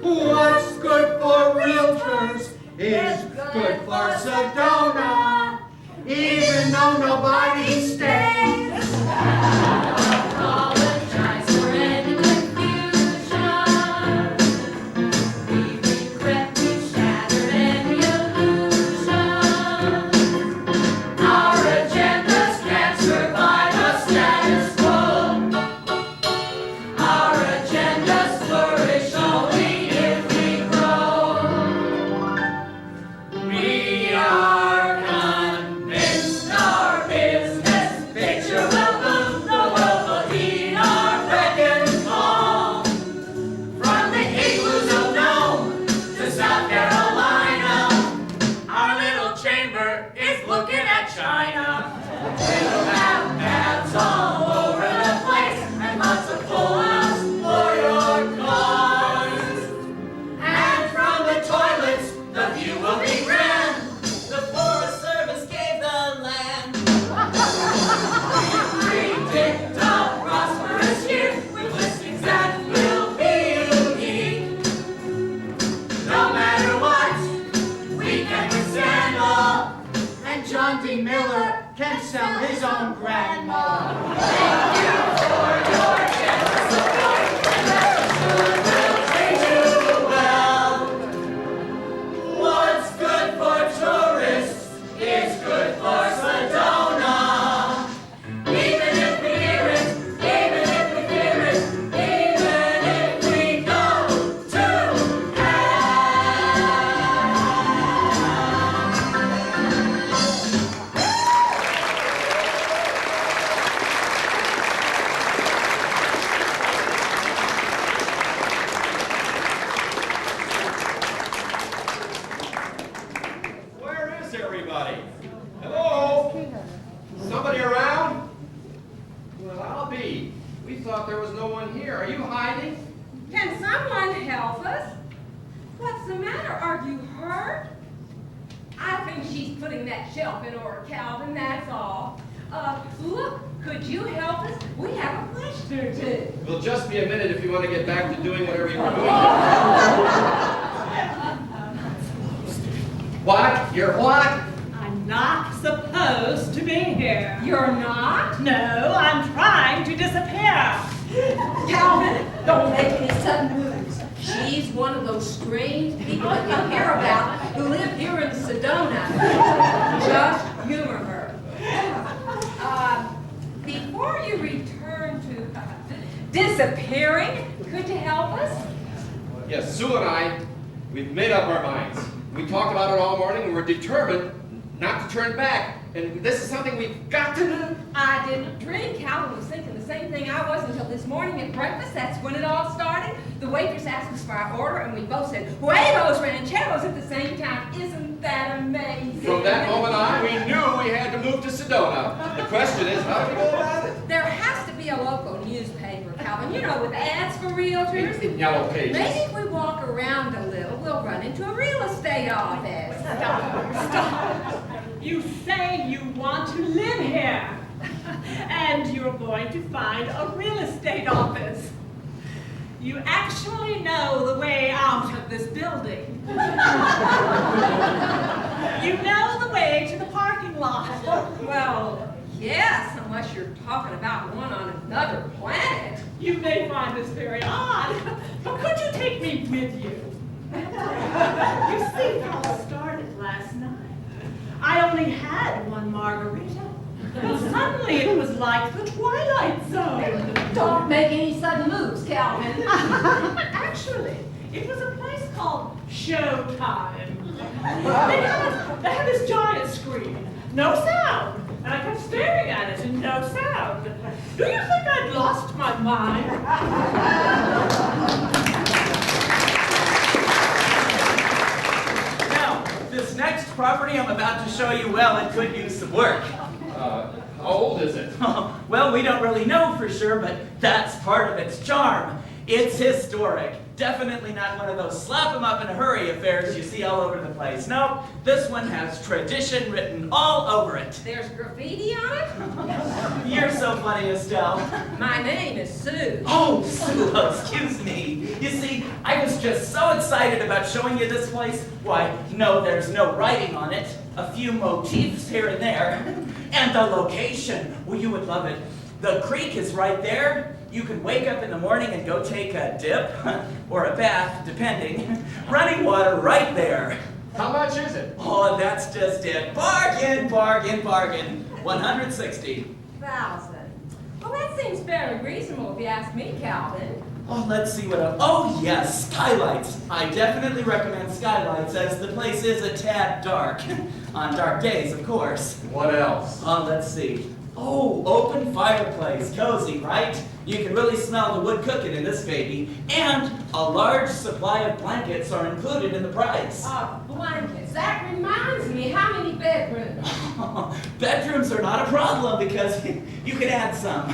What's good for realtors is good for Sedona, even though nobody stays. Apologize for any confusion. We regret we shattered any illusion. Our agendas can't survive a status quo. Our agendas flourish only if we grow. We are convinced our business his own grandma. Thank you for your generous support. We'll treat you well. What's good for tourists is good for Sedona. Even if we hear it, even if we fear it, even if we go to Where is everybody? Hello? Somebody around? Well, I'll be. We thought there was no one here. Are you hiding? Can someone help us? What's the matter? Are you hurt? I think she's putting that shelf in order, Calvin, that's all. Look, could you help us? We have a question or two. It'll just be a minute if you want to get back to doing whatever you were doing. What? You're what? I'm not supposed to be here. You're not? No, I'm trying to disappear. Calvin, don't make any sudden moves. She's one of those strange people that you hear about who live here in Sedona. Just humor her. Before you return to disappearing, could you help us? Yes, Sue and I, we've made up our minds. We talked about it all morning and we're determined not to turn back. And this is something we've got to do. I didn't drink. Calvin was thinking the same thing I was until this morning at breakfast. That's when it all started. The waitress asked us for our order, and we both said, "Huevos rancheros" at the same time. Isn't that amazing? From that moment on, we knew we had to move to Sedona. The question is, how do we go about it? There has to be a local newspaper, Calvin, you know, with ads for realtors. In yellow pages. Maybe if we walk around a little, we'll run into a real estate office. Stop. You say you want to live here. And you're going to find a real estate office. You actually know the way out of this building. You know the way to the parking lot. Well, yes, unless you're talking about one on another planet. You may find this very odd, but could you take me with you? You see, it all started last night. I only had one margarita, but suddenly it was like the Twilight Zone. Don't make any sudden moves, Calvin. Actually, it was a place called Showtime. They had this giant screen, no sound, and I kept staring at it and no sound. Do you think I'd lost my mind? Now, this next property I'm about to show you, well, it could use some work. How old is it? Well, we don't really know for sure, but that's part of its charm. It's historic. Definitely not one of those slap 'em up in a hurry affairs you see all over the place. No, this one has tradition written all over it. There's graffiti on it? You're so funny, Estelle. My name is Sue. Oh, Sue, excuse me. You see, I was just so excited about showing you this place. Why, no, there's no writing on it. A few motifs here and there. And the location, well, you would love it. The creek is right there. You can wake up in the morning and go take a dip, or a bath, depending. Running water right there. How much is it? Oh, that's just it. Bargain, bargain, bargain. 160. 1,000. Well, that seems very reasonable if you ask me, Calvin. Oh, let's see what else. Oh, yes, skylights. I definitely recommend skylights, as the place is a tad dark. On dark days, of course. What else? Let's see. Oh, open fireplace. Cozy, right? You can really smell the wood cooking in this baby. And a large supply of blankets are included in the price. Blankets. That reminds me, how many bedrooms? Bedrooms are not a problem because you can add some.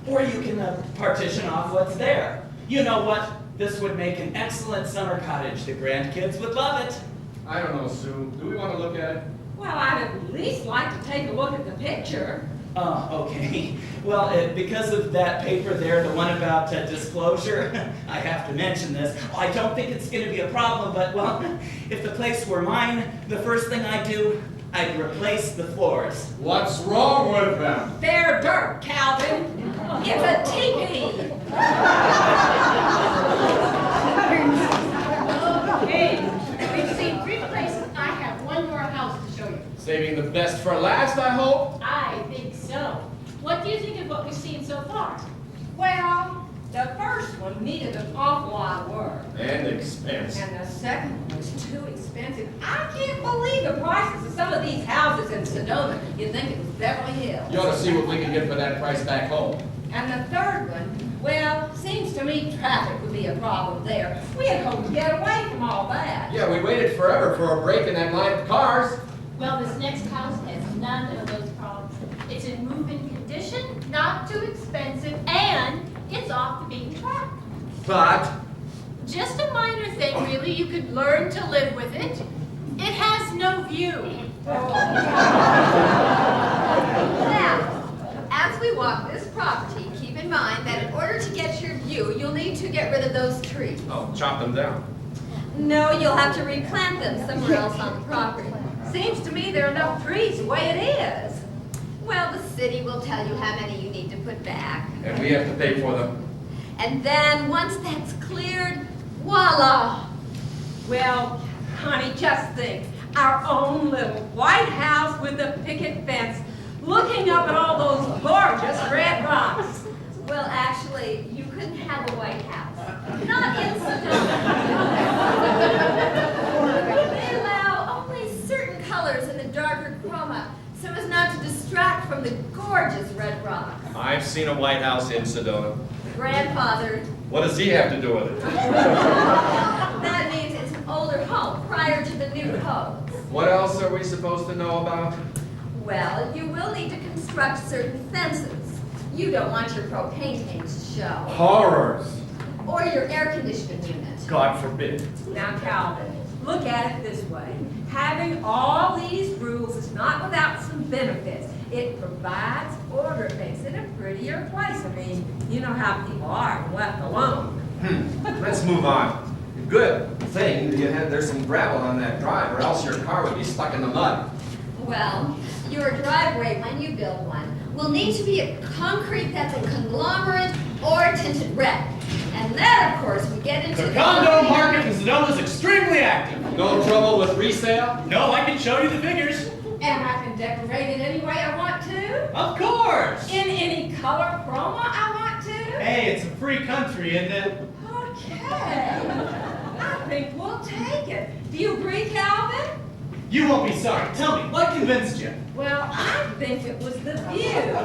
Or you can partition off what's there. You know what? This would make an excellent summer cottage. The grandkids would love it. I don't know, Sue. Do we want to look at it? Well, I'd at least like to take a look at the picture. Oh, okay. Well, because of that paper there, the one about disclosure, I have to mention this. I don't think it's going to be a problem, but, well, if the place were mine, the first thing I'd do, I'd replace the floors. What's wrong with them? They're dirt, Calvin. It's a teepee. Okay, we've seen 3 places. I have one more house to show you. Saving the best for last, I hope? I think so. What do you think of what we've seen so far? Well, the first one needed an awful lot of work. And expense. And the second one was too expensive. I can't believe the prices of some of these houses in Sedona. You'd think it was Beverly Hills. You ought to see what we can get for that price back home. And the third one, well, seems to me traffic would be a problem there. We had hoped to get away from all that. Yeah, we waited forever for a break in that line of cars. Well, this next house has none of those problems. It's in move-in condition, not too expensive, and it's off the beaten track. But Just a minor thing, really. You could learn to live with it. It has no view. Now, as we walk this property, keep in mind that in order to get your view, you'll need to get rid of those trees. oh, chop them down. No, you'll have to replant them somewhere else on the property. Seems to me there are enough trees the way it is. Well, the city will tell you how many you need to put back. And we have to pay for them. And then, once that's cleared, voila! Well, honey, just think. Our own little white house with the picket fence, looking up at all those gorgeous red rocks. Well, actually, you couldn't have a White House. Not in Sedona. They allow only certain colors in the darker chroma, so as not to distract from the gorgeous red rocks. I've seen a White House in Sedona. Grandfather, What does he have to do with it? that means it's an older home prior to the new codes. What else are we supposed to know about? Well, you will need to construct certain fences. You don't want your propane tank to show. Horrors. Or your air conditioning unit. God forbid. Now, Calvin, look at it this way. Having all these rules is not without some benefits. It provides order. It makes it a prettier place. I mean, you know how people are when left alone. Let's move on. Good thing there's some gravel on that drive, or else your car would be stuck in the mud. Well, your driveway, when you build one, will need to be a concrete that's a conglomerate or tinted red. And then, of course, we get into The condo market in Sedona is extremely active. No trouble with resale? No, I can show you the figures. And I can decorate it any way I want to. Of course. In any color chroma I want to. Hey, it's a free country, isn't it? Okay. I think we'll take it. Do you agree, Calvin? You won't be sorry. Tell me, what convinced you? Well, I think it was the view.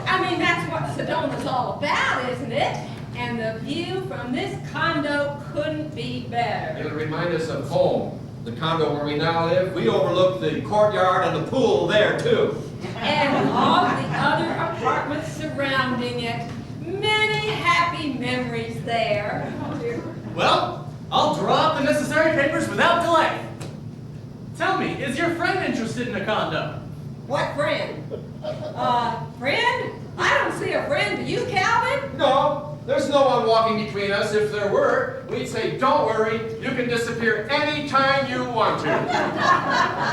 I mean, that's what Sedona's all about, isn't it? And the view from this condo couldn't be better. It'll remind us of home. The condo where we now live, we overlook the courtyard and the pool there, too. And all the other apartments surrounding it. Many happy memories there. Well, I'll draw up the necessary papers without delay. Tell me, is your friend interested in a condo? What friend? Friend? I don't see a friend. Do you, Calvin? No, there's no one walking between us. If there were, we'd say, don't worry, you can disappear anytime you want to.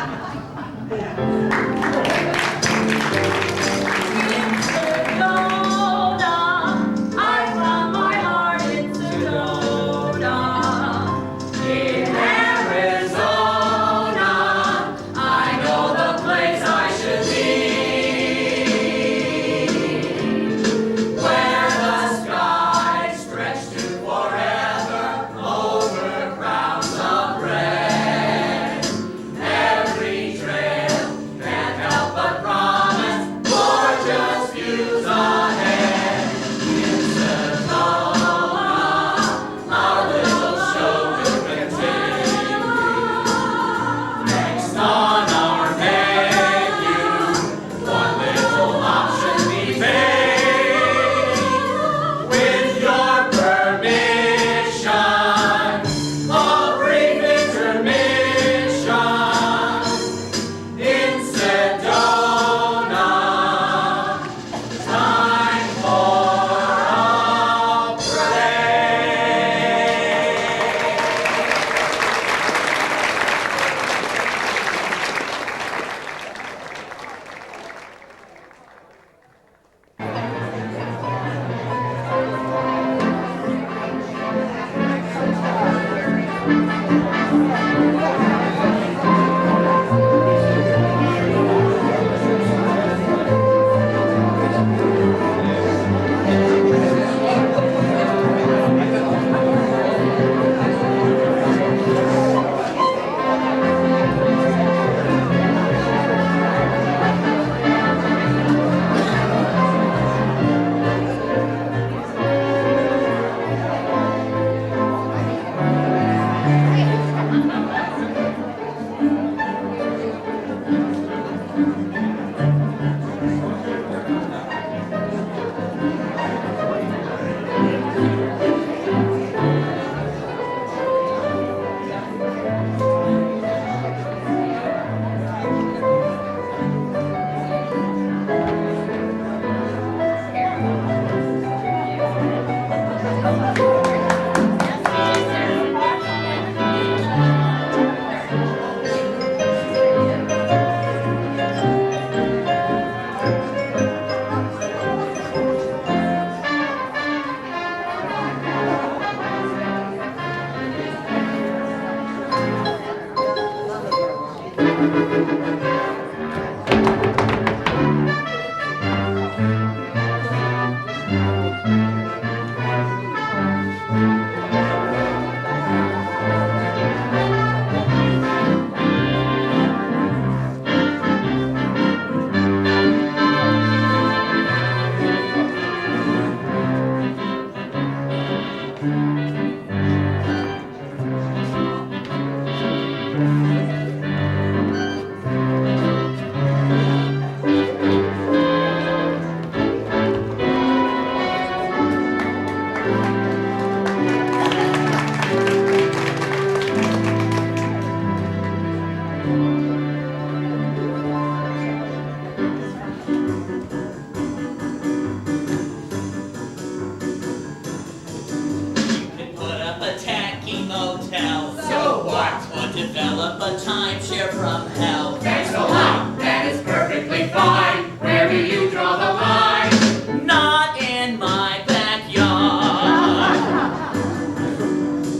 develop a timeshare from hell. Thanks a lot, that is perfectly fine. Where do you draw the line? Not in my backyard.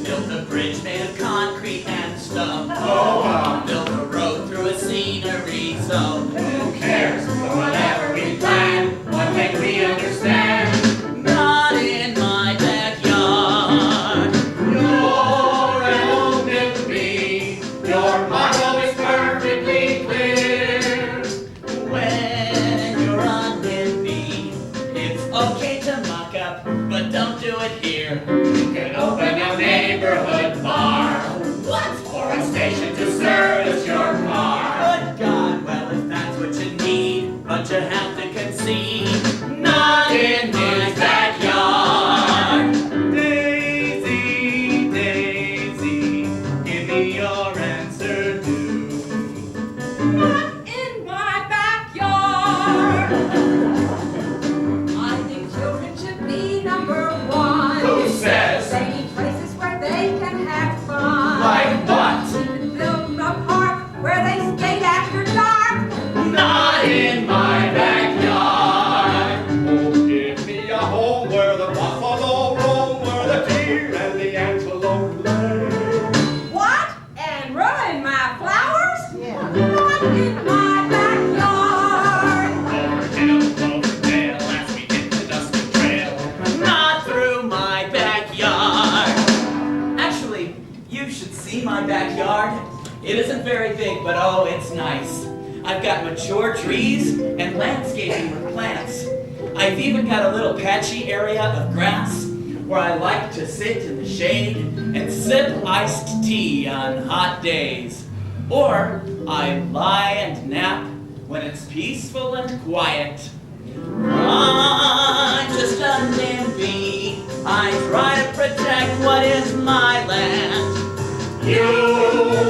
Built a bridge made of concrete and stone. Built a road through a scenery zone. Who cares? Whatever we plan, one thing we understand. Not in my backyard. You're an old NIMBY. Your model is perfectly clear. When you're on NIMBY, it's okay to muck up, but don't do it here. You can open a neighborhood bar. What? Or a station to service your car. Good God, well if that's what you need, but you have to concede. Not in my backyard. Daisy, Daisy, give me your answer too. Not in my backyard. I think children should be number one. Who says? They need places where they can have fun. Like what? We can build them a park where they skate after dark. Not in my backyard. Oh, give me a home where the buffalo roam, where the deer and the antelope lay. What? And ruin my flowers? Yeah. Not in my backyard. Over hill, over dale, as we hit the dusty trail. Not through my backyard. Actually, you should see my backyard. It isn't very big, but oh, it's nice. I've got mature trees and landscaping with plants. I've even got a little patchy area of grass where I like to sit in the shade and sip iced tea on hot days. Or I lie and nap when it's peaceful and quiet. I'm just a NIMBY. I try to protect what is my land. You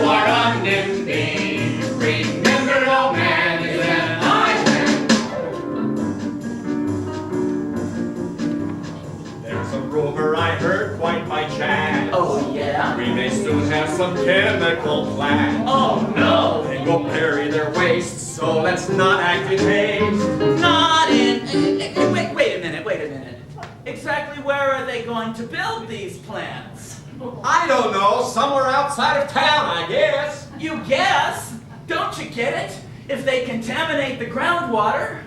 are a NIMBY. Remember, no man is an island. There's a rumor I heard quite by chance. Oh yeah? We may soon have some chemical plants. Oh no! They will bury their waste, so let's not act in haste. Not in... Wait a minute. Exactly where are they going to build these plants? I don't know, somewhere outside of town, I guess. You guess? Don't you get it? If they contaminate the groundwater...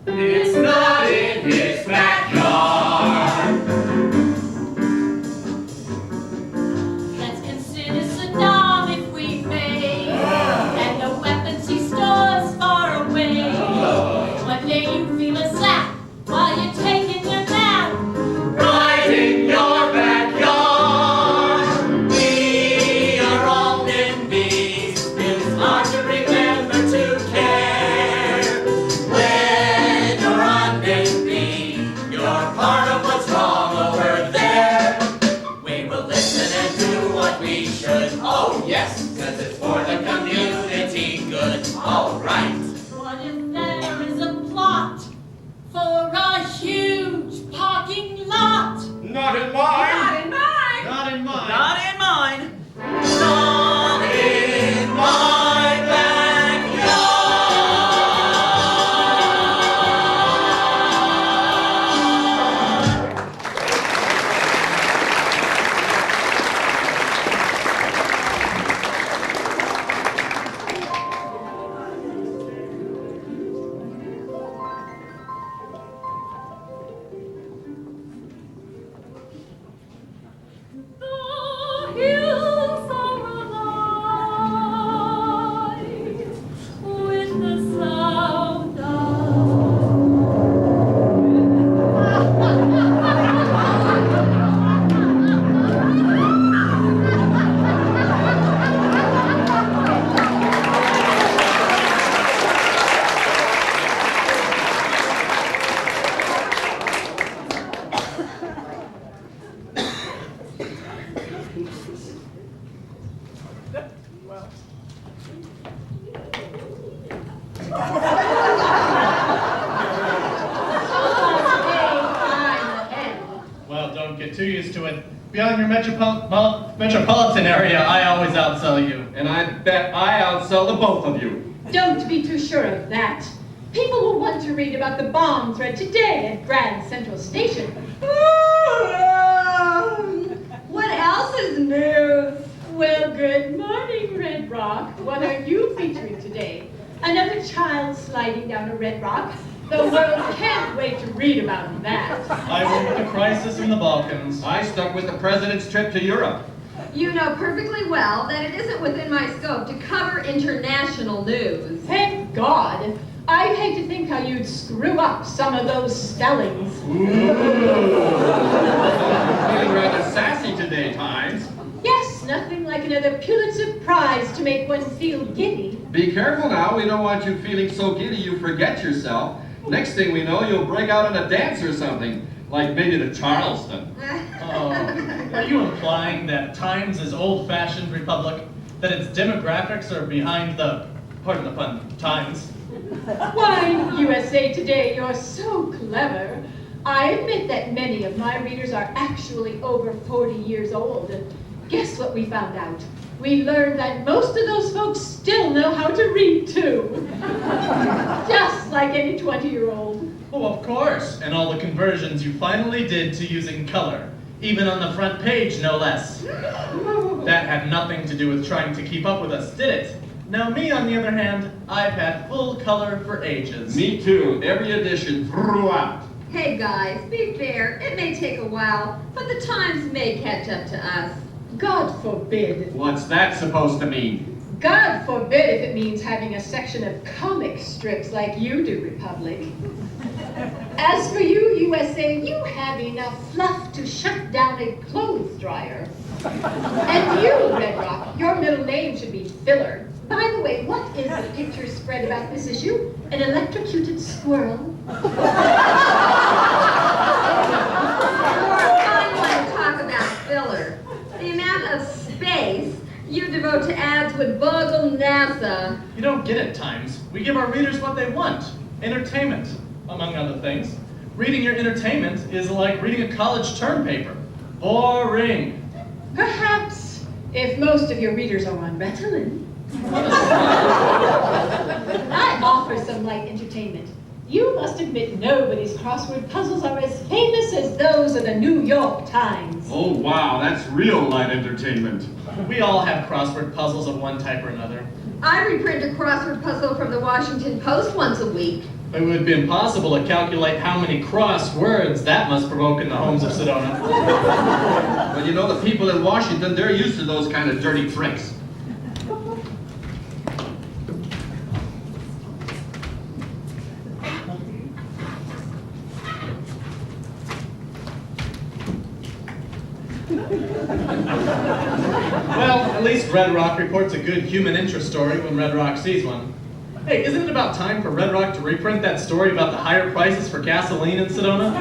It's not in his backyard. Let's consider Saddam if we may, and the weapons he stores far away. One day you feel a slap while you're taking your nap. Right in your backyard. We are all NIMBYs. It's hard to remember to care. When you're on NIMBY, you're part of what's wrong over there. We will listen and do what we should. Oh yes, 'cause it's for the community good. All right. What if there is a plot for a huge parking lot? Not in Not mine. in mine. Not in mine. Not in mine. Not in my backyard. get too used to it. Beyond your metropolitan area, I always outsell you. And I bet I outsell the both of you. Don't be too sure of that. People will want to read about the bomb threat today at Grand Central Station. What else is new? Well, good morning, Red Rock. What are you featuring today? Another child sliding down a red rock? The world can't wait to read about that. I wrote the crisis in the Balkans. I stuck with the president's trip to Europe. You know perfectly well that it isn't within my scope to cover international news. Thank God. I'd hate to think how you'd screw up some of those spellings. Feeling rather sassy today, Times. Yes, nothing like another Pulitzer Prize to make one feel giddy. Be careful now. We don't want you feeling so giddy you forget yourself. Next thing we know, you'll break out in a dance or something, like maybe the Charleston. Oh, are you implying that Times is old-fashioned republic? That its demographics are behind the, pardon the pun, times? Why, USA Today, you're so clever. I admit that many of my readers are actually over 40 years old. Guess what we found out? We learned that most of those folks still know how to read, too. Just like any 20-year-old. Oh, of course. And all the conversions you finally did to using color. Even on the front page, no less. That had nothing to do with trying to keep up with us, did it? Now me, on the other hand, I've had full color for ages. Me too. Every edition throughout. Hey guys, be fair. It may take a while, but the Times may catch up to us. God forbid. What's that supposed to mean? God forbid if it means having a section of comic strips like you do, Republic. As for you, USA, you have enough fluff to shut down a clothes dryer. And you, Red Rock, your middle name should be Filler. By the way, what is the picture spread about this issue? An electrocuted squirrel? I want to talk about filler. The amount of space you devote to ads would boggle NASA. You don't get it, Times. We give our readers what they want. Entertainment, among other things. Reading your entertainment is like reading a college term paper. Boring. Perhaps, if most of your readers are on Ritalin. I offer some light entertainment. You must admit nobody's crossword puzzles are as famous as those of the New York Times. Oh, wow, that's real light entertainment. We all have crossword puzzles of one type or another. I reprint a crossword puzzle from the Washington Post once a week. It would be impossible to calculate how many crosswords that must provoke in the homes of Sedona. Well, you know, the people in Washington, they're used to those kind of dirty tricks. Well, at least Red Rock reports a good human interest story when Red Rock sees one. Hey, isn't it about time for Red Rock to reprint that story about the higher prices for gasoline in Sedona?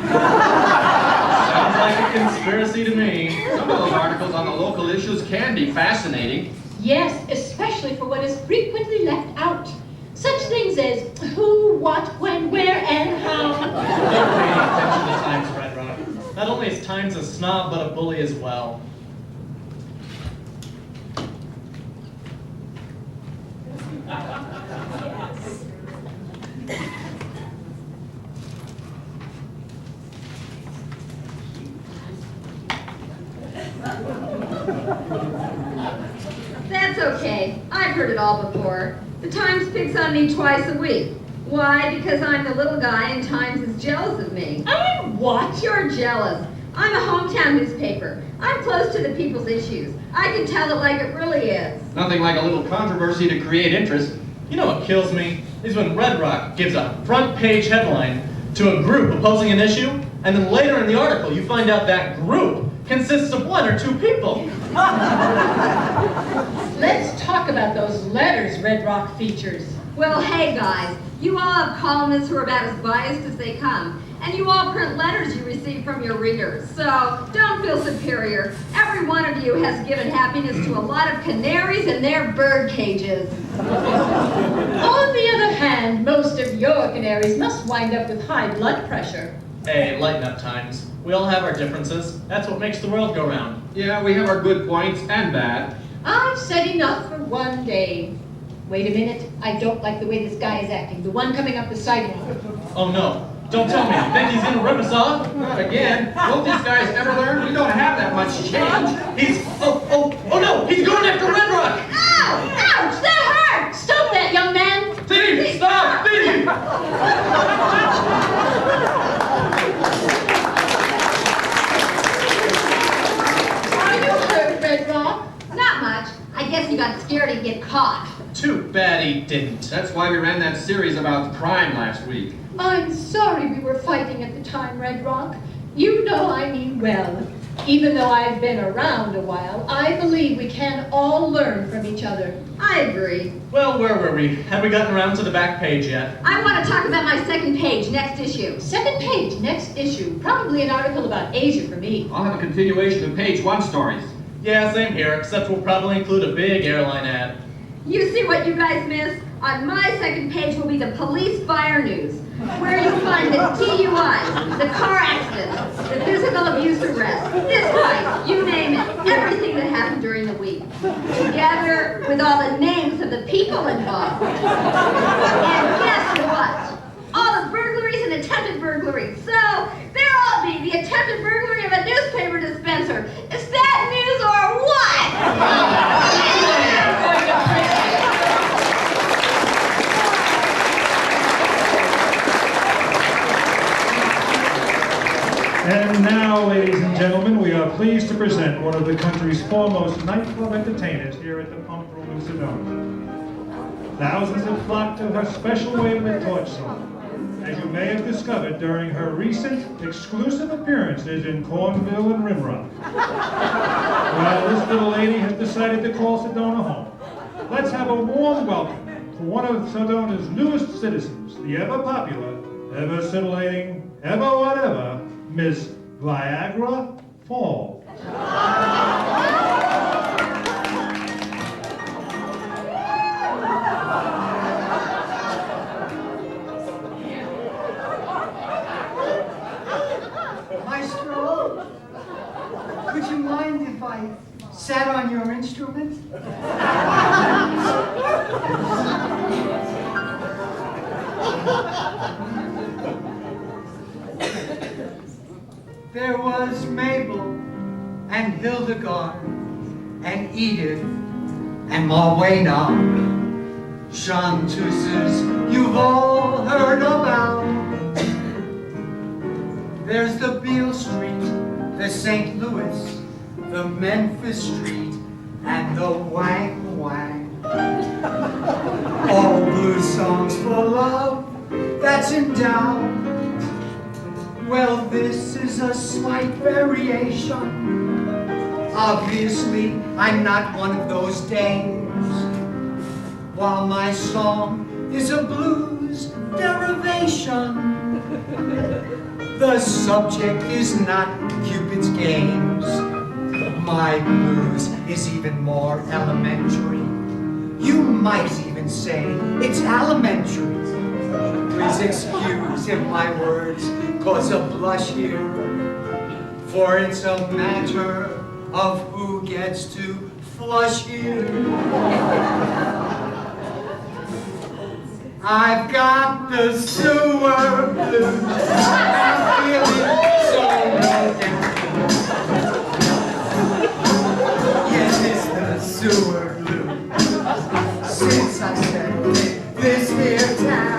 Sounds like a conspiracy to me. Some of those articles on the local issues can be fascinating. Yes, especially for what is frequently left out. Such things as who, what, when, where, and how. Don't pay any attention to Times, Red Rock. Not only is Times a snob, but a bully as well. That's okay. I've heard it all before. The Times picks on me twice a week. Why? Because I'm the little guy and Times is jealous of me. I'm what? You're jealous. I'm a hometown newspaper. I'm close to the people's issues. I can tell it like it really is. Nothing like a little controversy to create interest. You know what kills me? Is when Red Rock gives a front page headline to a group opposing an issue, and then later in the article you find out that group consists of one or two people. Let's talk about those letters Red Rock features. Well, hey guys, you all have columnists who are about as biased as they come. And you all print letters you receive from your readers. So don't feel superior. Every one of you has given happiness to a lot of canaries in their bird cages. On the other hand, most of your canaries must wind up with high blood pressure. Hey, lighten up, Times. We all have our differences. That's what makes the world go round. Yeah, we have our good points and bad. I've said enough for one day. Wait a minute. I don't like the way this guy is acting. The one coming up the sidewalk. Oh no. Don't tell me. You think he's gonna rip us off? Not again. Won't these guys ever learn? We don't have that much change. Oh no! He's going after Red Rock! Ow! Ouch! That hurt! Stop that, young man! Thief! Stop! Thief! Are you hurt, Red Rock? Not much. I guess you got scared and get caught. Too bad he didn't. That's why we ran that series about crime last week. I'm sorry we were fighting at the time, Red Rock. You know I mean well. Even though I've been around a while, I believe we can all learn from each other. I agree. Well, where were we? Have we gotten around to the back page yet? I want to talk about my second page, next issue. Second page, next issue. Probably an article about Asia for me. I'll have a continuation of page 1 stories. Yeah, same here, except we'll probably include a big airline ad. You see what you guys missed? On my second page will be the police fire news, where you'll find the DUIs, the car accidents, the physical abuse arrest, this fight, you name it, everything that happened during the week. Together with all the names of the people involved. And guess what? All the burglaries and attempted burglaries. So, there I'll be, the attempted burglary of a newspaper dispenser. Is that news or what? And now, ladies and gentlemen, we are pleased to present one of the country's foremost nightclub entertainers here at the Pump Room in Sedona. Thousands have flocked to her special Wavelet Torch song, as you may have discovered during her recent exclusive appearances in Cornville and Rimrock. Well, this little lady has decided to call Sedona home. Let's have a warm welcome for one of Sedona's newest citizens, the ever-popular, ever-scintillating, ever-whatever, Miss Viagra Falls. Maestro, could you mind if I sat on your instrument? There was Mabel and Hildegard and Edith and Malwena, chanteuses you've all heard about. There's the Beale Street, the St. Louis, the Memphis Street, and the Wang Wang. All blues songs for love that's in doubt. Well, this is a slight variation. Obviously, I'm not one of those dames. While my song is a blues derivation, the subject is not Cupid's games. My blues is even more elementary. You might even say it's alimentary. Please excuse if my words cause a blush here, for it's a matter of who gets to flush here. I've got the sewer blues. I'm feeling so low down. Yes, it's the sewer blues. Since I settled in this here town.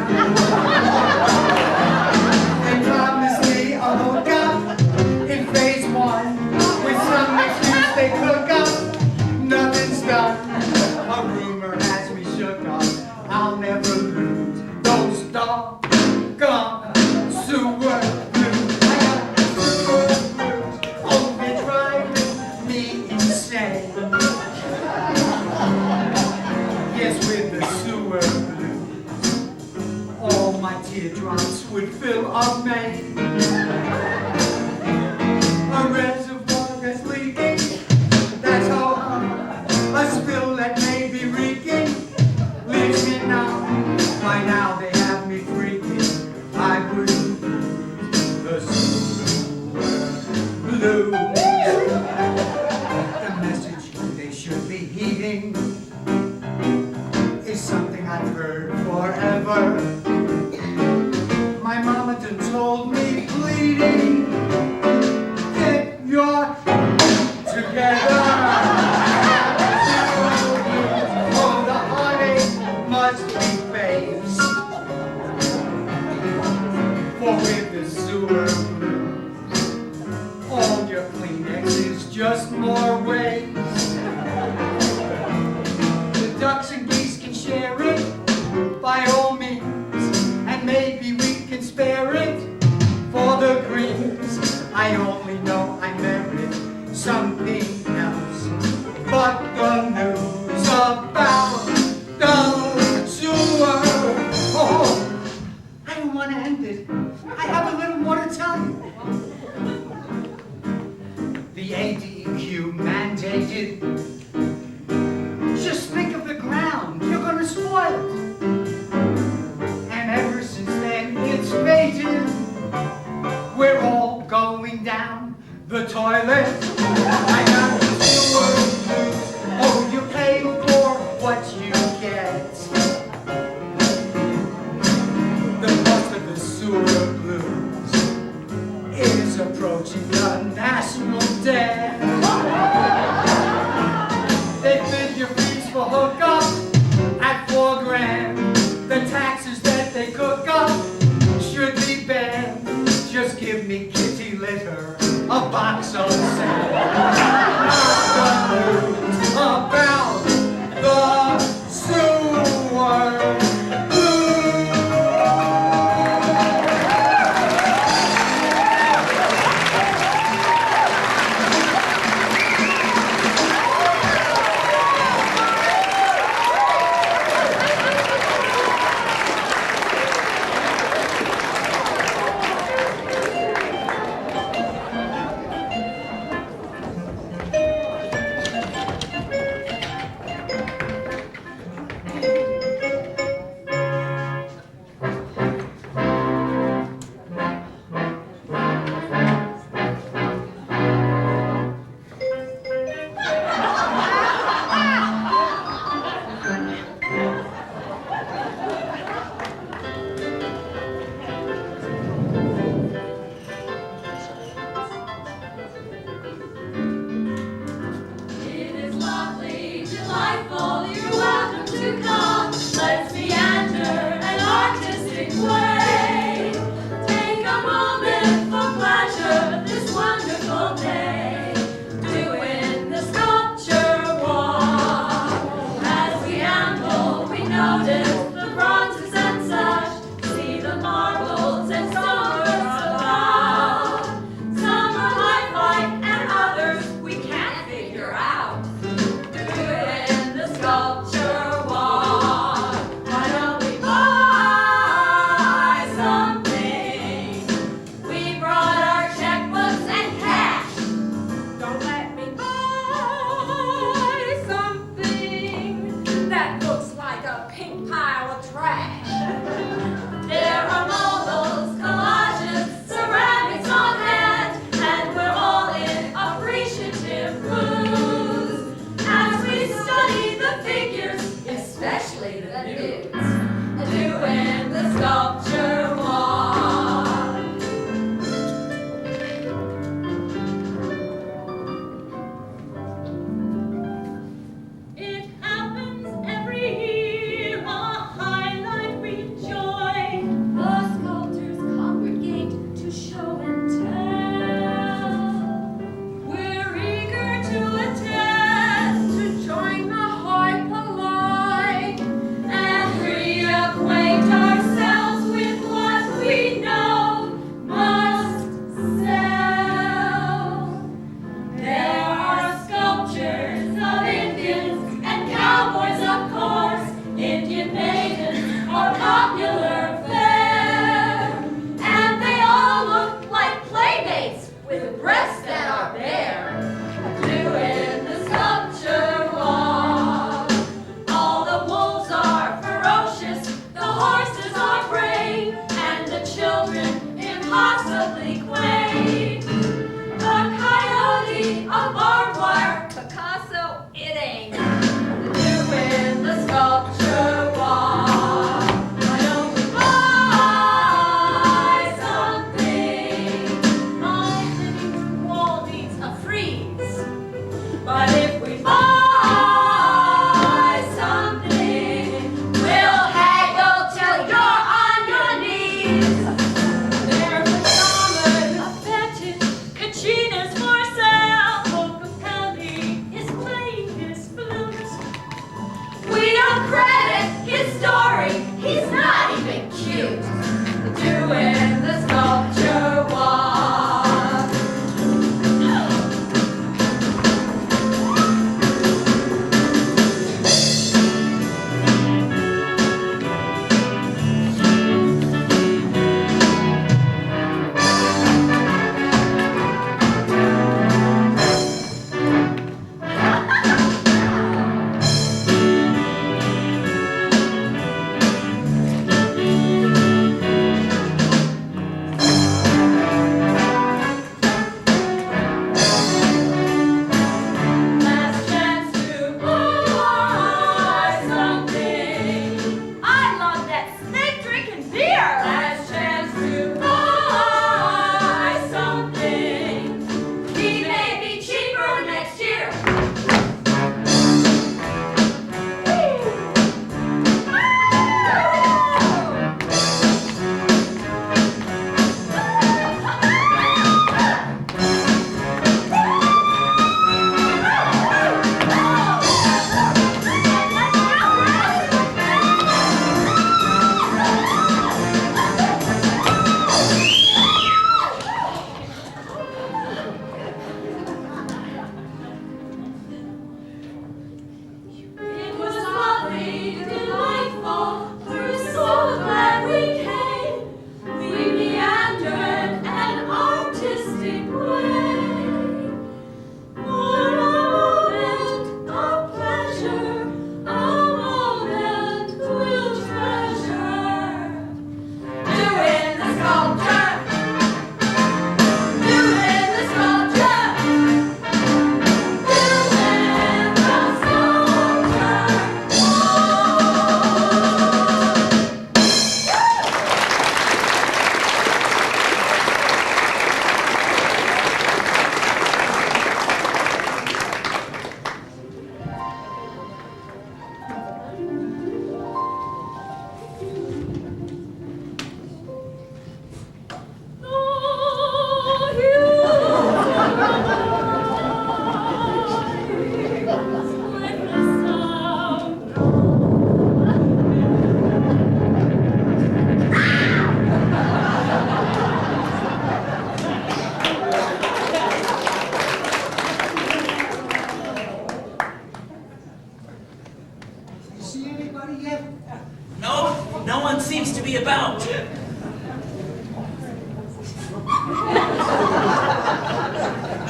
They promised me a hookup in phase 1. With some excuse they cook up, nothing's done. A rumor has me shook up. I'll never lose. Don't stop, come, sewer blues. just more ways. The ducks and geese can share it by all means, and maybe we can spare it for the greens. I only know I merit something else, but the news about the sewer. Oh, I don't want to end it. I have a little more to tell you. The ADQ mandated. Just think of the ground. You're going to spoil it. And ever since then, it's faded. We're all going down the toilet. I got the sewer blues. Oh, you pay for what you get. The cost of the sewer blues is approaching the national debt. They figure fees for hookup at $4 grand. The taxes that they cook up should be banned. Just give me kitty litter, a box of sand. Not the news about the sewer.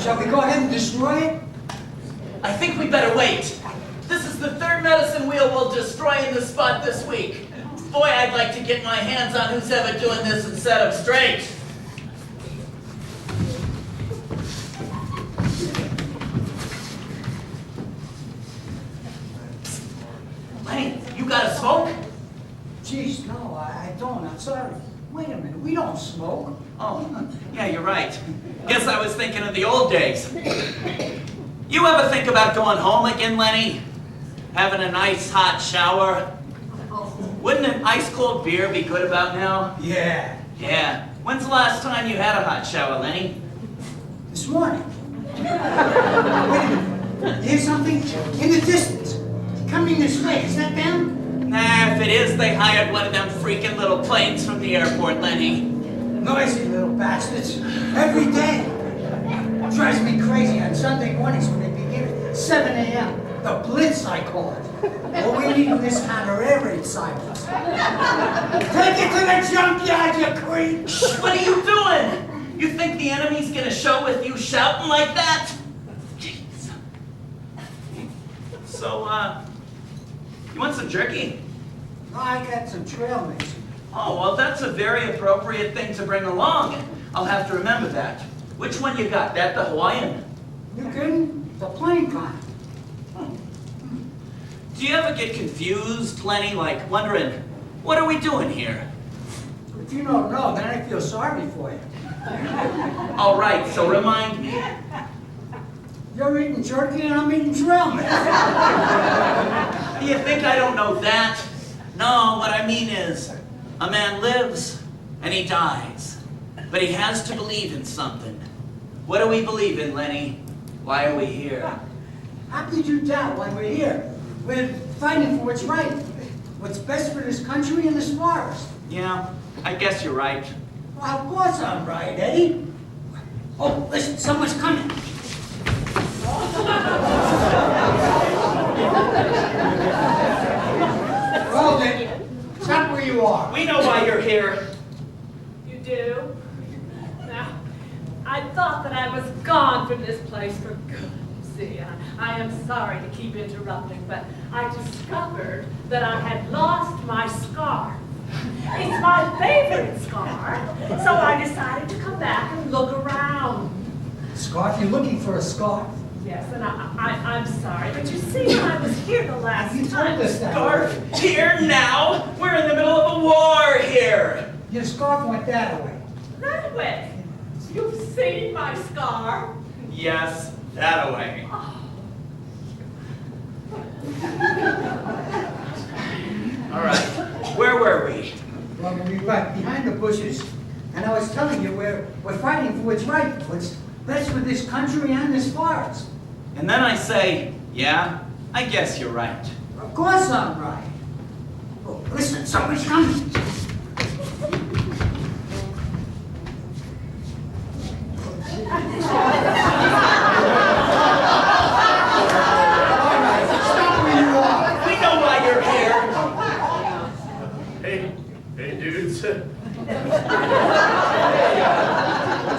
Shall we go ahead and destroy it? I think we better wait. This is the third medicine wheel we'll destroy in this spot this week. Boy, I'd like to get my hands on who's ever doing this and set up straight. Lenny, you got a smoke? Geez, no, I don't. I'm sorry. Wait a minute. We don't smoke. Oh, yeah, you're right. Guess I was thinking of the old days. You ever think about going home again, Lenny? Having a nice hot shower? Wouldn't an ice cold beer be good about now? Yeah. Yeah. When's the last time you had a hot shower, Lenny? This morning. Wait a minute. Here's something in the distance. Coming this way. Is that them? Nah, if it is, they hired one of them freaking little planes from the airport, Lenny. Noisy little bastards. Every day. Drives me crazy on Sunday mornings when they begin at 7 a.m. The blitz, I call it. All we need in this town are air raid sirens. Take it to the junkyard, you creep! What are you doing? You think the enemy's gonna show with you shouting like that? Jeez. So, you want some jerky? No, I got some trail mix. Oh, well, that's a very appropriate thing to bring along. I'll have to remember that. Which one you got? That the Hawaiian? You kidding? The plain kind. Do you ever get confused, Lenny, like wondering, what are we doing here? If you don't know, then I feel sorry for you. All right, so remind me. You're eating jerky and I'm eating trail mix. Do you think I don't know that? No, what I mean is, a man lives and he dies, but he has to believe in something. What do we believe in, Lenny? Why are we here? How could you doubt why we're here? We're fighting for what's right, what's best for this country and this forest. Yeah, I guess you're right. Well, of course I'm right, Eddie. Oh, listen, someone's coming. Hold it. Stop where you are. We know why you're here. You do? Now, I thought that I was gone from this place for good. See, I am sorry to keep interrupting, but I discovered that I had lost my scarf. It's my favorite scarf, so I decided to come back and look around. Scarf? You're looking for a scarf? Yes, and I'm sorry, but you see, when I was here the last You time, told us that. Scarf here now? We're in the middle of a war here. Your scarf went that way. that way. You've seen my scarf? Yes, that way. All right, where were we? Well, we were behind the bushes, and I was telling you we're fighting for what's right, what's best for this country and this forest. And then I say, yeah, I guess you're right. Of course I'm right. Oh, listen, someone's coming. Hey, dudes. What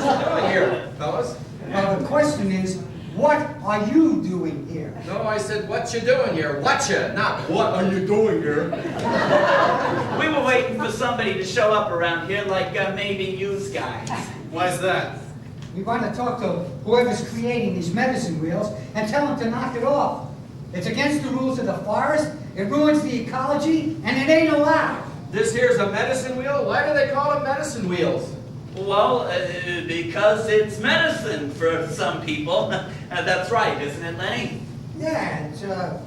you doing here, fellas? Well, the question is, what are you doing here? No, I said, what you doing here? Whatcha, not what are you doing here? We were waiting for somebody to show up around here, like maybe yous guys. Why's that? We want to talk to whoever's creating these medicine wheels and tell them to knock it off. It's against the rules of the forest, it ruins the ecology, and it ain't allowed. This here's a medicine wheel? Why do they call them medicine wheels? Well, because it's medicine for some people. That's right, isn't it, Lenny? Yeah, it's a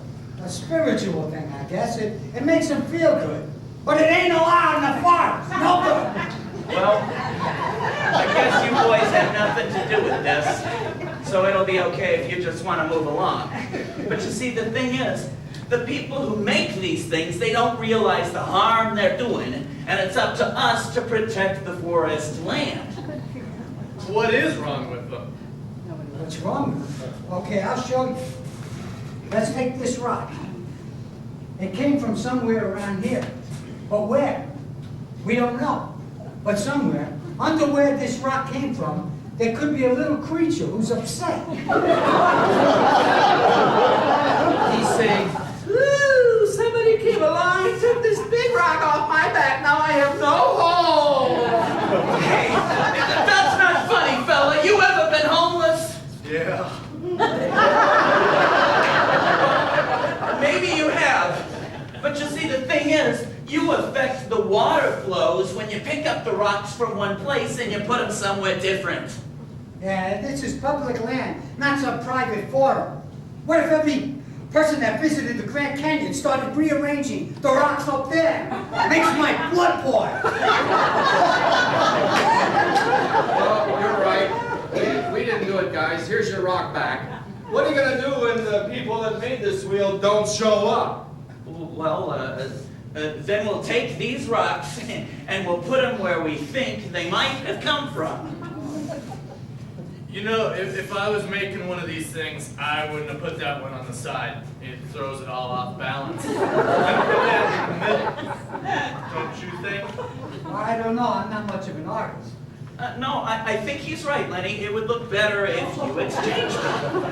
spiritual thing, I guess. It makes them feel good. But it ain't allowed in the forest. No good. Well, I guess you boys have nothing to do with this, so it'll be okay if you just want to move along. But you see, the thing is, the people who make these things, they don't realize the harm they're doing, and it's up to us to protect the forest land. What is wrong with them? What's wrong with it? Okay, I'll show you. Let's take this rock. It came from somewhere around here. But where? We don't know. But somewhere, under where this rock came from, there could be a little creature who's upset. He's saying, "Ooh, somebody came along and took this big rock off my back. Now I have no home." Hey, that's not funny, fella. You ever been homeless? Yeah. Maybe you have. But you see, the thing is, you affect the water flows when you pick up the rocks from one place and you put them somewhere different. Yeah, this is public land, not some private forum. What if every person that visited the Grand Canyon started rearranging the rocks up there? Makes my blood boil. Well, you're right. We didn't do it, guys. Here's your rock back. What are you going to do when the people that made this wheel don't show up? Well, then we'll take these rocks and we'll put them where we think they might have come from. You know, if I was making one of these things, I wouldn't have put that one on the side. It throws it all off balance. I'd put that in the middle. Don't you think? I don't know, I'm not much of an artist. No, I think he's right, Lenny. It would look better if you exchanged them.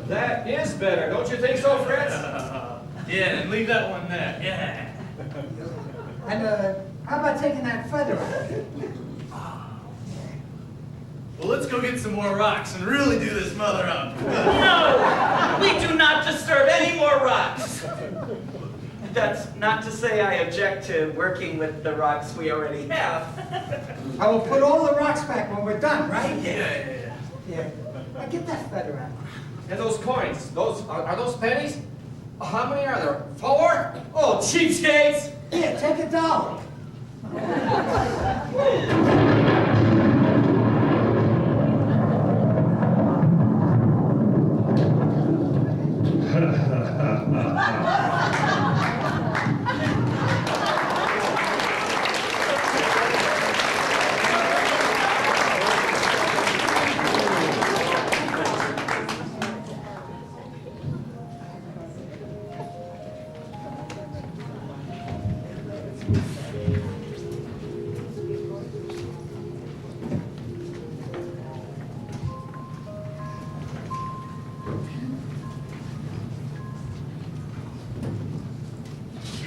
That is better. Don't you think so, Fritz? Yeah, and leave that one there. Yeah. And how about taking that feather out? Well, let's go get some more rocks and really do this mother up. No! We do not disturb any more rocks! That's not to say I object to working with the rocks we already have. I will put all the rocks back when we're done, right? Yeah. Yeah. Now get that feather out. And those coins, are those pennies? How many are there? 4? Oh, cheapskates! Here, take $1.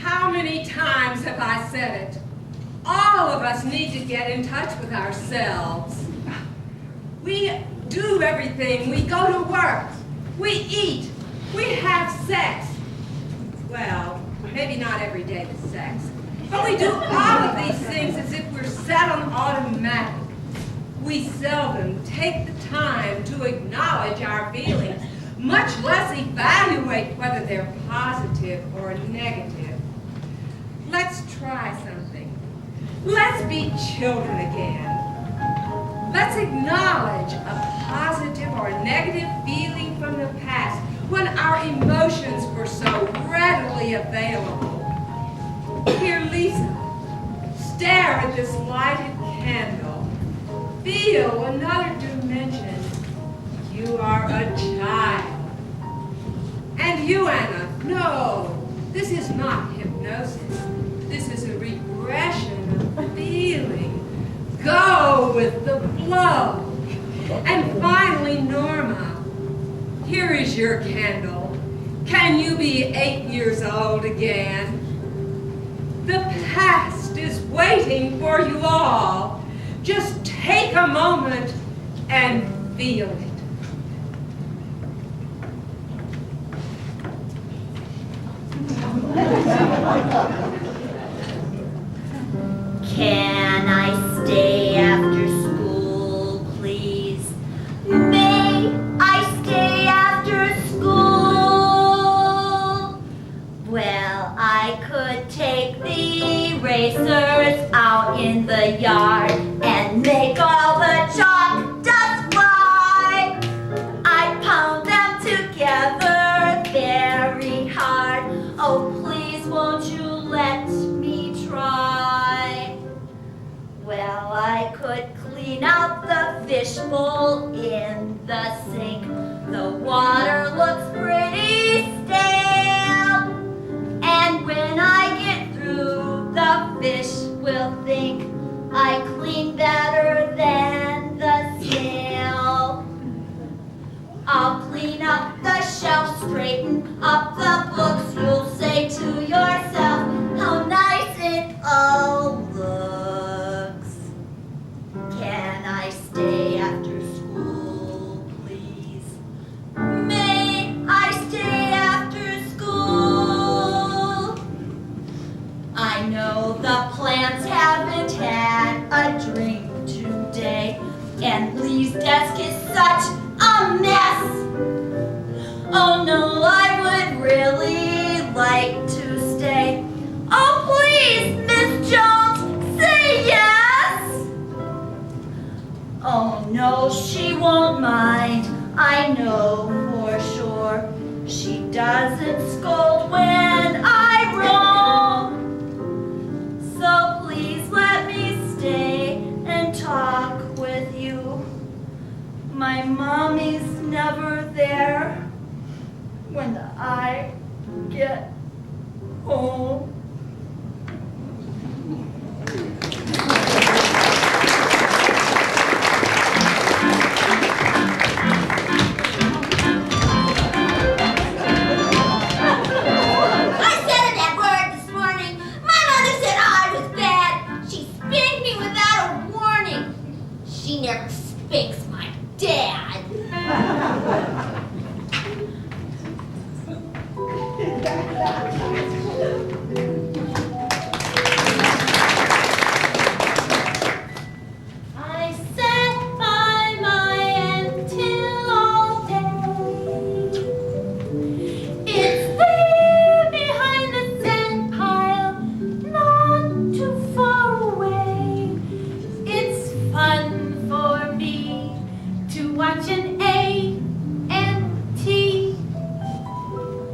How many times have I said it? All of us need to get in touch with ourselves. We do everything. We go to work. We eat. We have sex. Well, maybe not every day with sex. But we do all of these things as if we're set on automatic. We seldom take the time to acknowledge our feelings, much less evaluate whether they're positive or negative. Let's try something. Let's be children again. Let's acknowledge a positive or negative feeling from the past when our emotions were so readily available. Here, Lisa, stare at this lighted candle. Feel another dimension. You are a child. And you, Anna, no, this is not hypnosis. This is a regression of feeling. Go with the flow. And finally, Norma, here is your candle. Can you be 8 years old again? The past is waiting for you all. Just take a moment and feel it. Can I stay after school, please? May I stay after school? Well, I could take the erasers out in the yard and make all the chalk dust fly. I'd pound them together very hard. Oh, please, won't you let me try? Well, I could clean out the fishbowl in the sink. The water looks pretty stale. And when I get through, the fish will think I clean better than the snail. I'll clean up the shelf, straighten up the books. You'll say to yourself, how nice it all looks. Can I stay after school, please? May I stay after school? I know the plants haven't had a drink today, and Lee's desk is such a mess. Oh no, I would really like to stay. Oh please, Miss Jones, say yes. Oh no, she won't mind, I know for sure. She doesn't scold when I roam. So please let me stay and talk with you. My mommy's never there when I get home. She never spanks my dad. I sat by my until all day. It's there behind the sand pile, not too far away. It's fun for me to watch an A-N-T,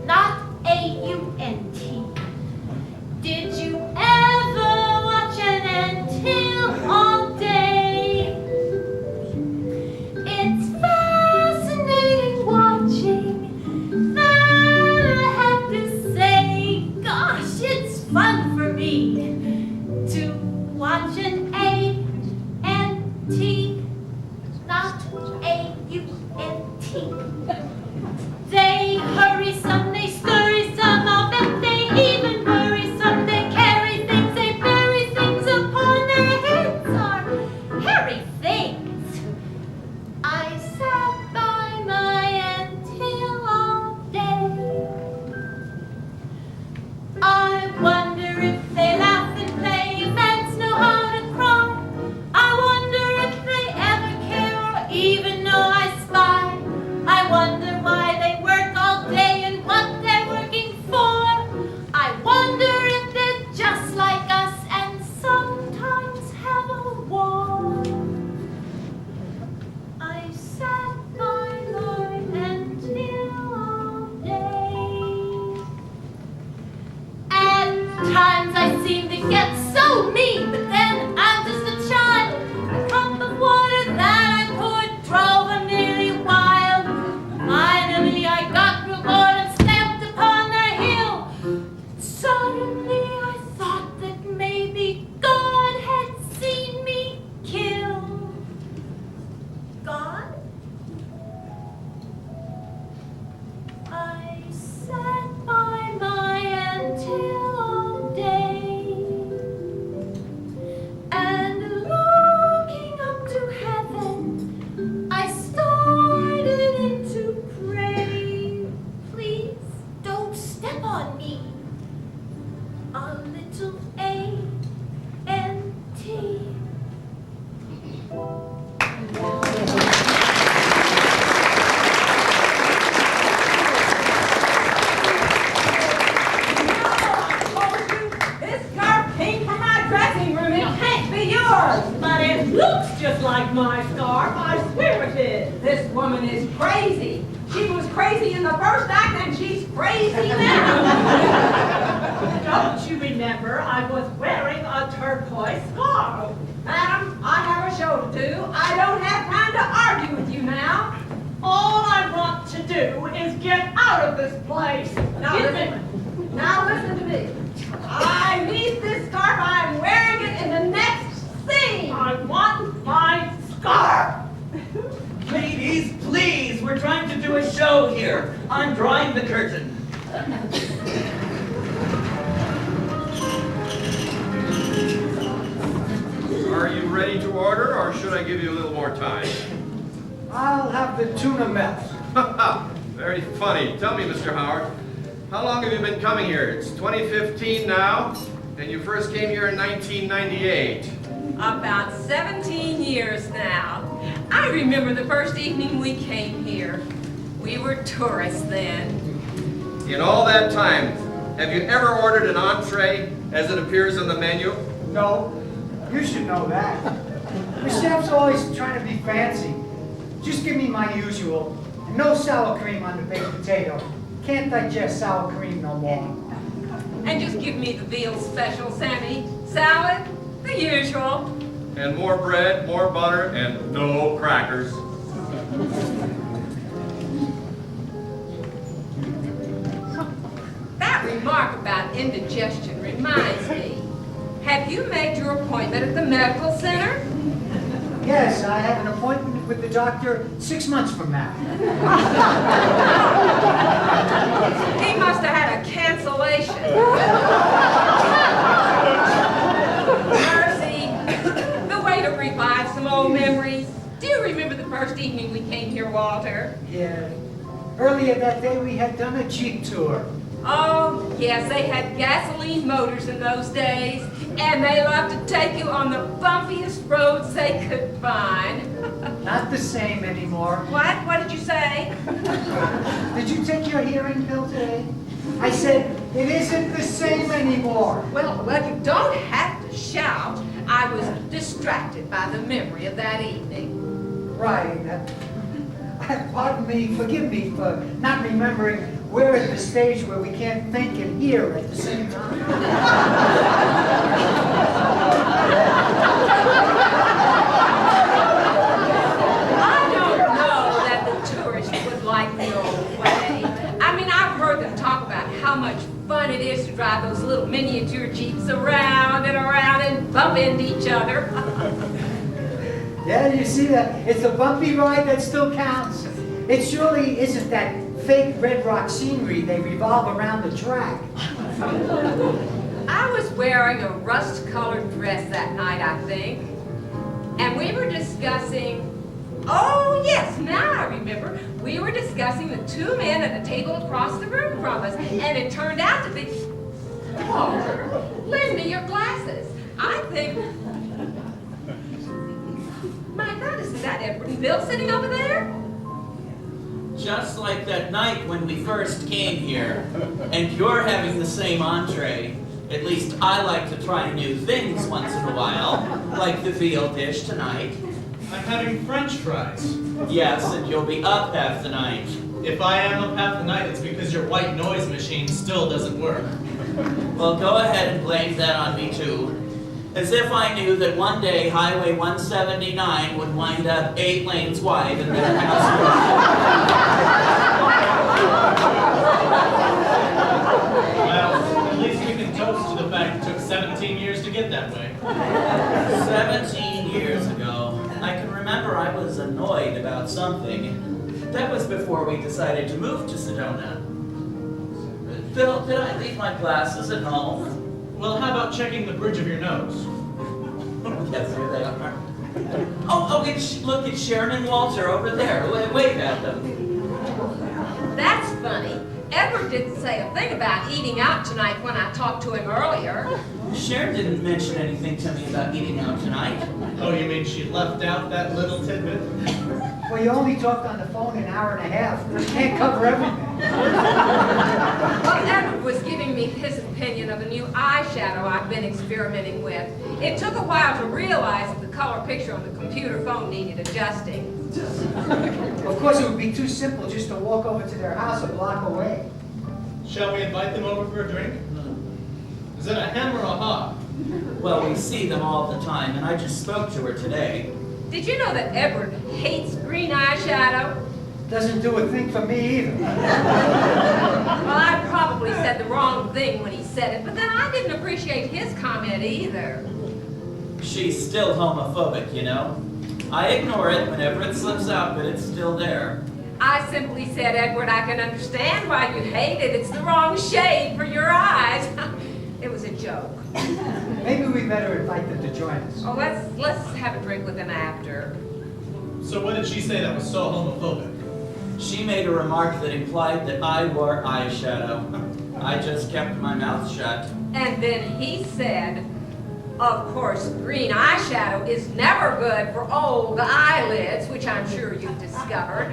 not A-U-N-T. Did you ever watch an until all day? It's fascinating watching that, I have to say. Gosh, it's fun for me to watch an A-N-T, not A-U-N-T. They hurry some, they scurry some, I'll bet they even worry some. They carry things, they bury things upon their heads are hairy things. I sat by my until all day. I wonder if they laugh and play, if ants know how to cry. I wonder if they ever care or even know I spy. I wonder why they work all day and what they're working for. I wonder if they're just like us and sometimes have a war. I sat by my until all day. At times I seem to get so mean, but then I'm just a child. A cup of water that I poured drove them nearly wild. Finally I got real bored and stamped upon their heel. Suddenly I thought that maybe God had seen me kill. God? I sat by my until all day, and looking up to heaven, I started in to pray. Please don't step on me. A little A-N-T. This scarf came from my dressing room. It can't be yours. But it looks just like my scarf. I swear it is. This woman is crazy. She was crazy in the first act and she's crazy now. Don't you remember I was wearing a turquoise scarf? Madam, I have a show to do. I don't have time to argue with you now. All I want to do is get out of this place. Now listen to me. I need this scarf. I'm wearing it in here. I'm drawing the curtain. Are you ready to order, or should I give you a little more time? I'll have the tuna melt. Very funny. Tell me, Mr. Howard, how long have you been coming here? It's 2015 now, and you first came here in 1998. About 17 years now. I remember the first evening we came here. We were tourists then. In all that time, have you ever ordered an entree as it appears on the menu? No, you should know that. The chef's always trying to be fancy. Just give me my usual. And no sour cream on the baked potato. Can't digest sour cream no more. And just give me the veal special, Sammy. Salad, the usual. And more bread, more butter, and no crackers. That remark about indigestion reminds me. Have you made your appointment at the medical center? Yes, I have an appointment with the doctor 6 months from now. He must have had a cancellation. Mercy, the way to revive some old memories. Do you remember the first evening we came here, Walter? Yeah. Earlier that day we had done a Jeep tour. Oh, yes, they had gasoline motors in those days, and they loved to take you on the bumpiest roads they could find. Not the same anymore. What? What did you say? Did you take your hearing pill today? I said, it isn't the same anymore. Well, you don't have to shout. I was distracted by the memory of that evening. Right. Pardon me, forgive me for not remembering we're at the stage where we can't think and hear at the same time. I don't know that the tourists would like the old way. I mean, I've heard them talk about how much fun it is to drive those little miniature Jeeps around and around and bump into each other. Yeah, you see that? It's a bumpy ride that still counts. It surely isn't that fake Red Rock scenery they revolve around the track. I was wearing a rust-colored dress that night, I think. And we were discussing, oh yes, now I remember. We were discussing the two men at the table across the room from us. And it turned out to be, Walter, lend me your glasses. I think, my God, is that Edward and Bill sitting over there? Just like that night when we first came here, and you're having the same entree. At least I like to try new things once in a while, like the veal dish tonight. I'm having French fries. Yes, and you'll be up half the night. If I am up half the night, it's because your white noise machine still doesn't work. Well, go ahead and blame that on me too. As if I knew that one day Highway 179 would wind up 8 lanes wide and their house. Well, at least we can toast to the fact it took 17 years to get that way. 17 years ago, I can remember I was annoyed about something. That was before we decided to move to Sedona. Bill, did I leave my glasses at home? Well, how about checking the bridge of your nose? Yes, there they are. Look, it's Sharon and Walter over there. Wave at them. That's funny. Edward didn't say a thing about eating out tonight when I talked to him earlier. Sharon didn't mention anything to me about eating out tonight. Oh, you mean she left out that little tidbit? Well, you only talked on the phone an hour and a half. You can't cover everything. Well, Edward was giving me his opinion of a new eyeshadow I've been experimenting with. It took a while to realize that the color picture on the computer phone needed adjusting. Of course, it would be too simple just to walk over to their house a block away. Shall we invite them over for a drink? Is it a hem or a haw? Well, we see them all the time, and I just spoke to her today. Did you know that Edward hates green eyeshadow? Doesn't do a thing for me either. Well, I probably said the wrong thing when he said it, but then I didn't appreciate his comment either. She's still homophobic, you know. I ignore it whenever it slips out, but it's still there. I simply said, Edward, I can understand why you hate it. It's the wrong shade for your eyes. It was a joke. Maybe we better invite them to join us. Oh, let's have a drink with them after. So what did she say that was so homophobic? She made a remark that implied that I wore eyeshadow. I just kept my mouth shut. And then he said, of course, green eyeshadow is never good for old eyelids, which I'm sure you've discovered.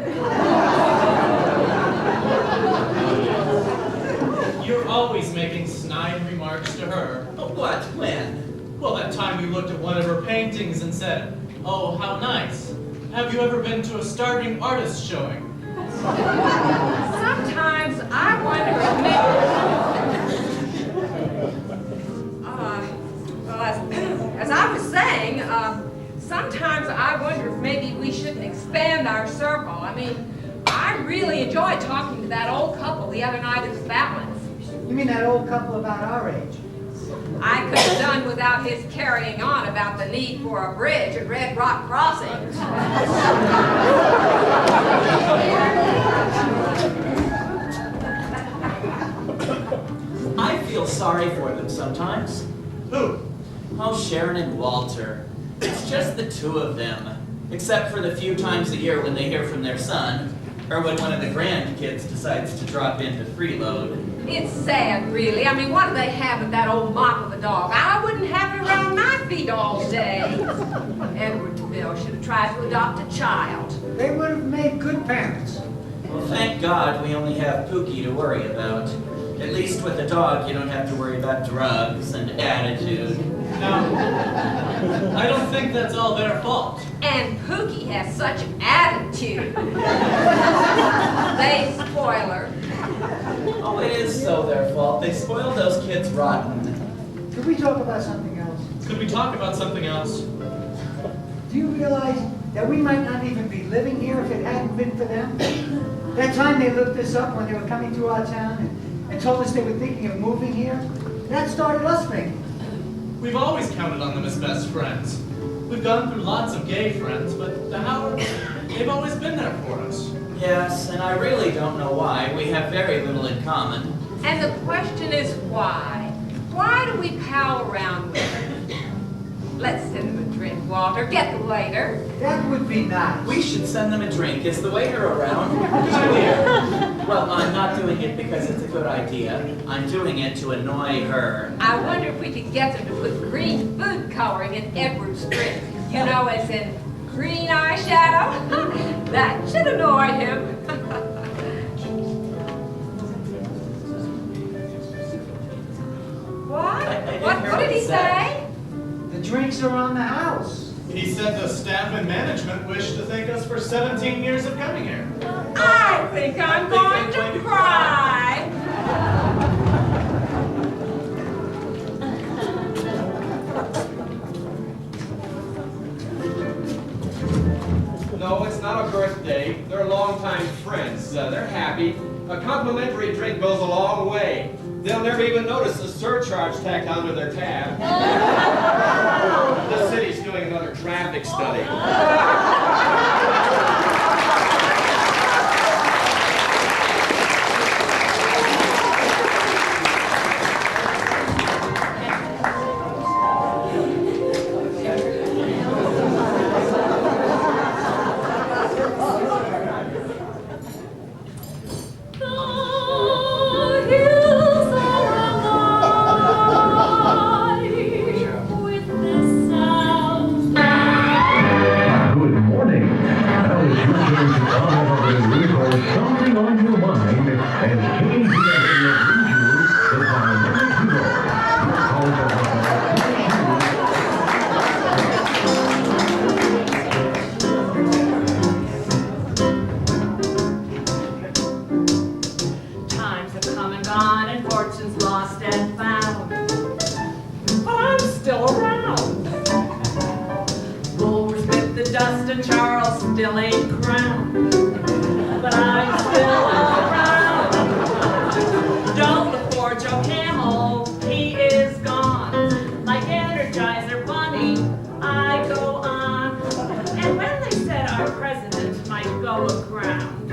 You're always making snide remarks to her. What? When? Well, that time you looked at one of her paintings and said, "Oh, how nice. Have you ever been to a starving artist showing?" Sometimes I wonder if as I was saying, sometimes I wonder if maybe we shouldn't expand our circle. I mean, I really enjoyed talking to that old couple the other night at the Fallons. You mean that old couple about our age? I could have done without his carrying on about the need for a bridge at Red Rock Crossing. I feel sorry for them sometimes. Who? Oh, Sharon and Walter. It's just the two of them. Except for the few times a year when they hear from their son, or when one of the grandkids decides to drop in to freeload. It's sad, really. I mean, what do they have with that old mop of a dog? I wouldn't have it around my feet all day. Edward and Bill should have tried to adopt a child. They would have made good parents. Well, thank God we only have Pookie to worry about. At least with a dog, you don't have to worry about drugs and attitude. No, I don't think that's all their fault. And Pookie has such attitude. They spoil her. Oh, it is so their fault. They spoiled those kids rotten. Could we talk about something else? Could we talk about something else? Do you realize that we might not even be living here if it hadn't been for them? That time they looked us up when they were coming through our town and told us they were thinking of moving here, that started us thinking. We've always counted on them as best friends. We've gone through lots of gay friends, but the Howards, they've always been there for us. Yes, and I really don't know why. We have very little in common. And the question is why? Why do we pal around with her? Let's send them a drink, Walter. Get the waiter. That would be nice. We should send them a drink. Is the waiter around? Here. Well, I'm not doing it because it's a good idea. I'm doing it to annoy her. I wonder if we could get them to put green food coloring in Edward's drink. You know, as in green eyeshadow. That should annoy him. What? What did he say? The drinks are on the house. He said the staff and management wish to thank us for 17 years of coming here. I think I'm going to cry. No, it's not a birthday. They're longtime friends. They're happy. A complimentary drink goes a long way. They'll never even notice the surcharge tacked onto their tab. The city's doing another traffic study. And when they said our president might go aground,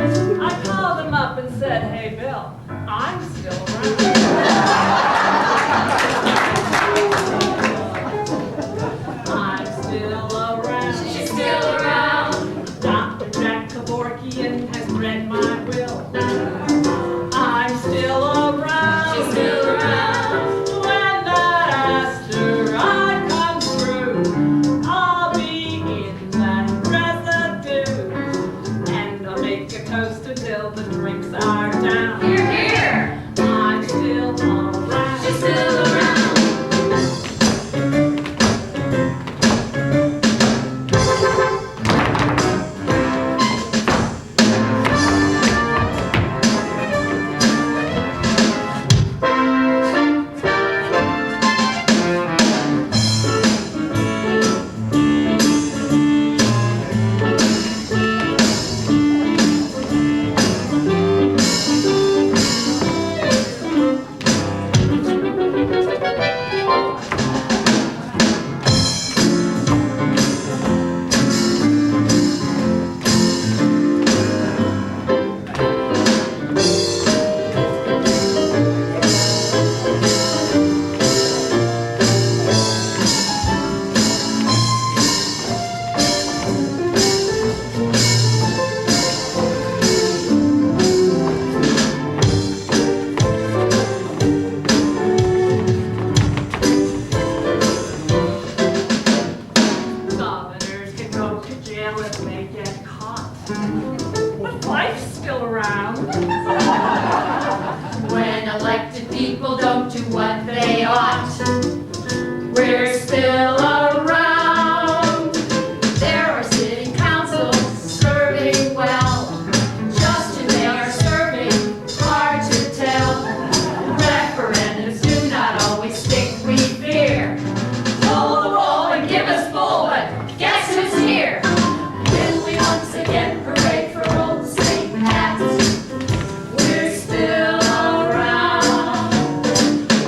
said, hey, Bill, I'm still around. I'm still around. She's still around. Dr. Jack Kevorkian has read my will. I'm still around. She's still around. When that Astor I come through, I'll be in that residue. And I'll make a toast until the drinks are down. Here, here. I'm still around. She's still around. Governors can go to jail if they get caught. But life's still around. When elected people don't do what they ought, we're still around. There are city councils serving well, just who they are serving, hard to tell. Referendums do not always stick, we fear. Pull the roll and give us bull, but guess who's here? Will we once again parade for old St. Pat's? We're still around.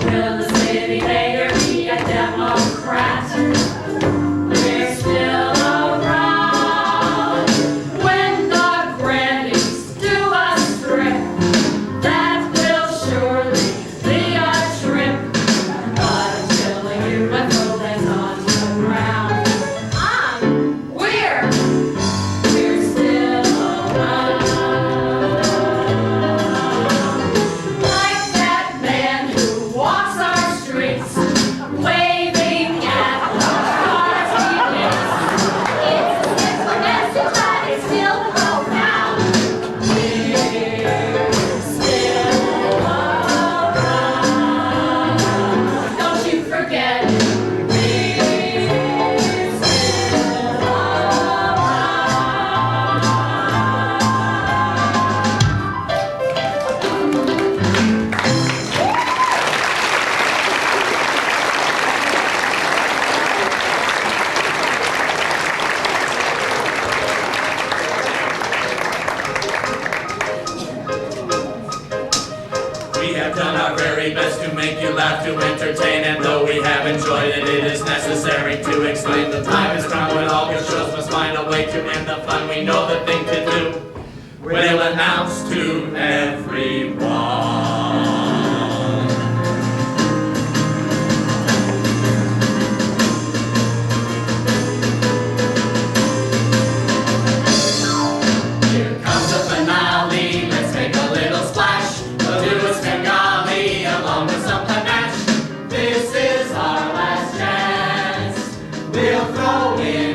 Will the city mayor be a Democrat? We're still around. When the grannies do a strip, that will surely be a trip. But until the UFO lands on the ground, we're still around. Like that man who walks our streets, waving at the cars he hits. It's a simple message, but it's still profound. We're still around. Don't you forget, we're still We have done our very best to make you laugh, to entertain, and though we have enjoyed it, it is necessary to explain. The time has come when all good shows must find a way to end the fun. We know the thing to do. We'll announce to everyone. Here comes the finale, let's make a little splash. We'll do a Svengali along with some panache. This is our last chance. We'll throw in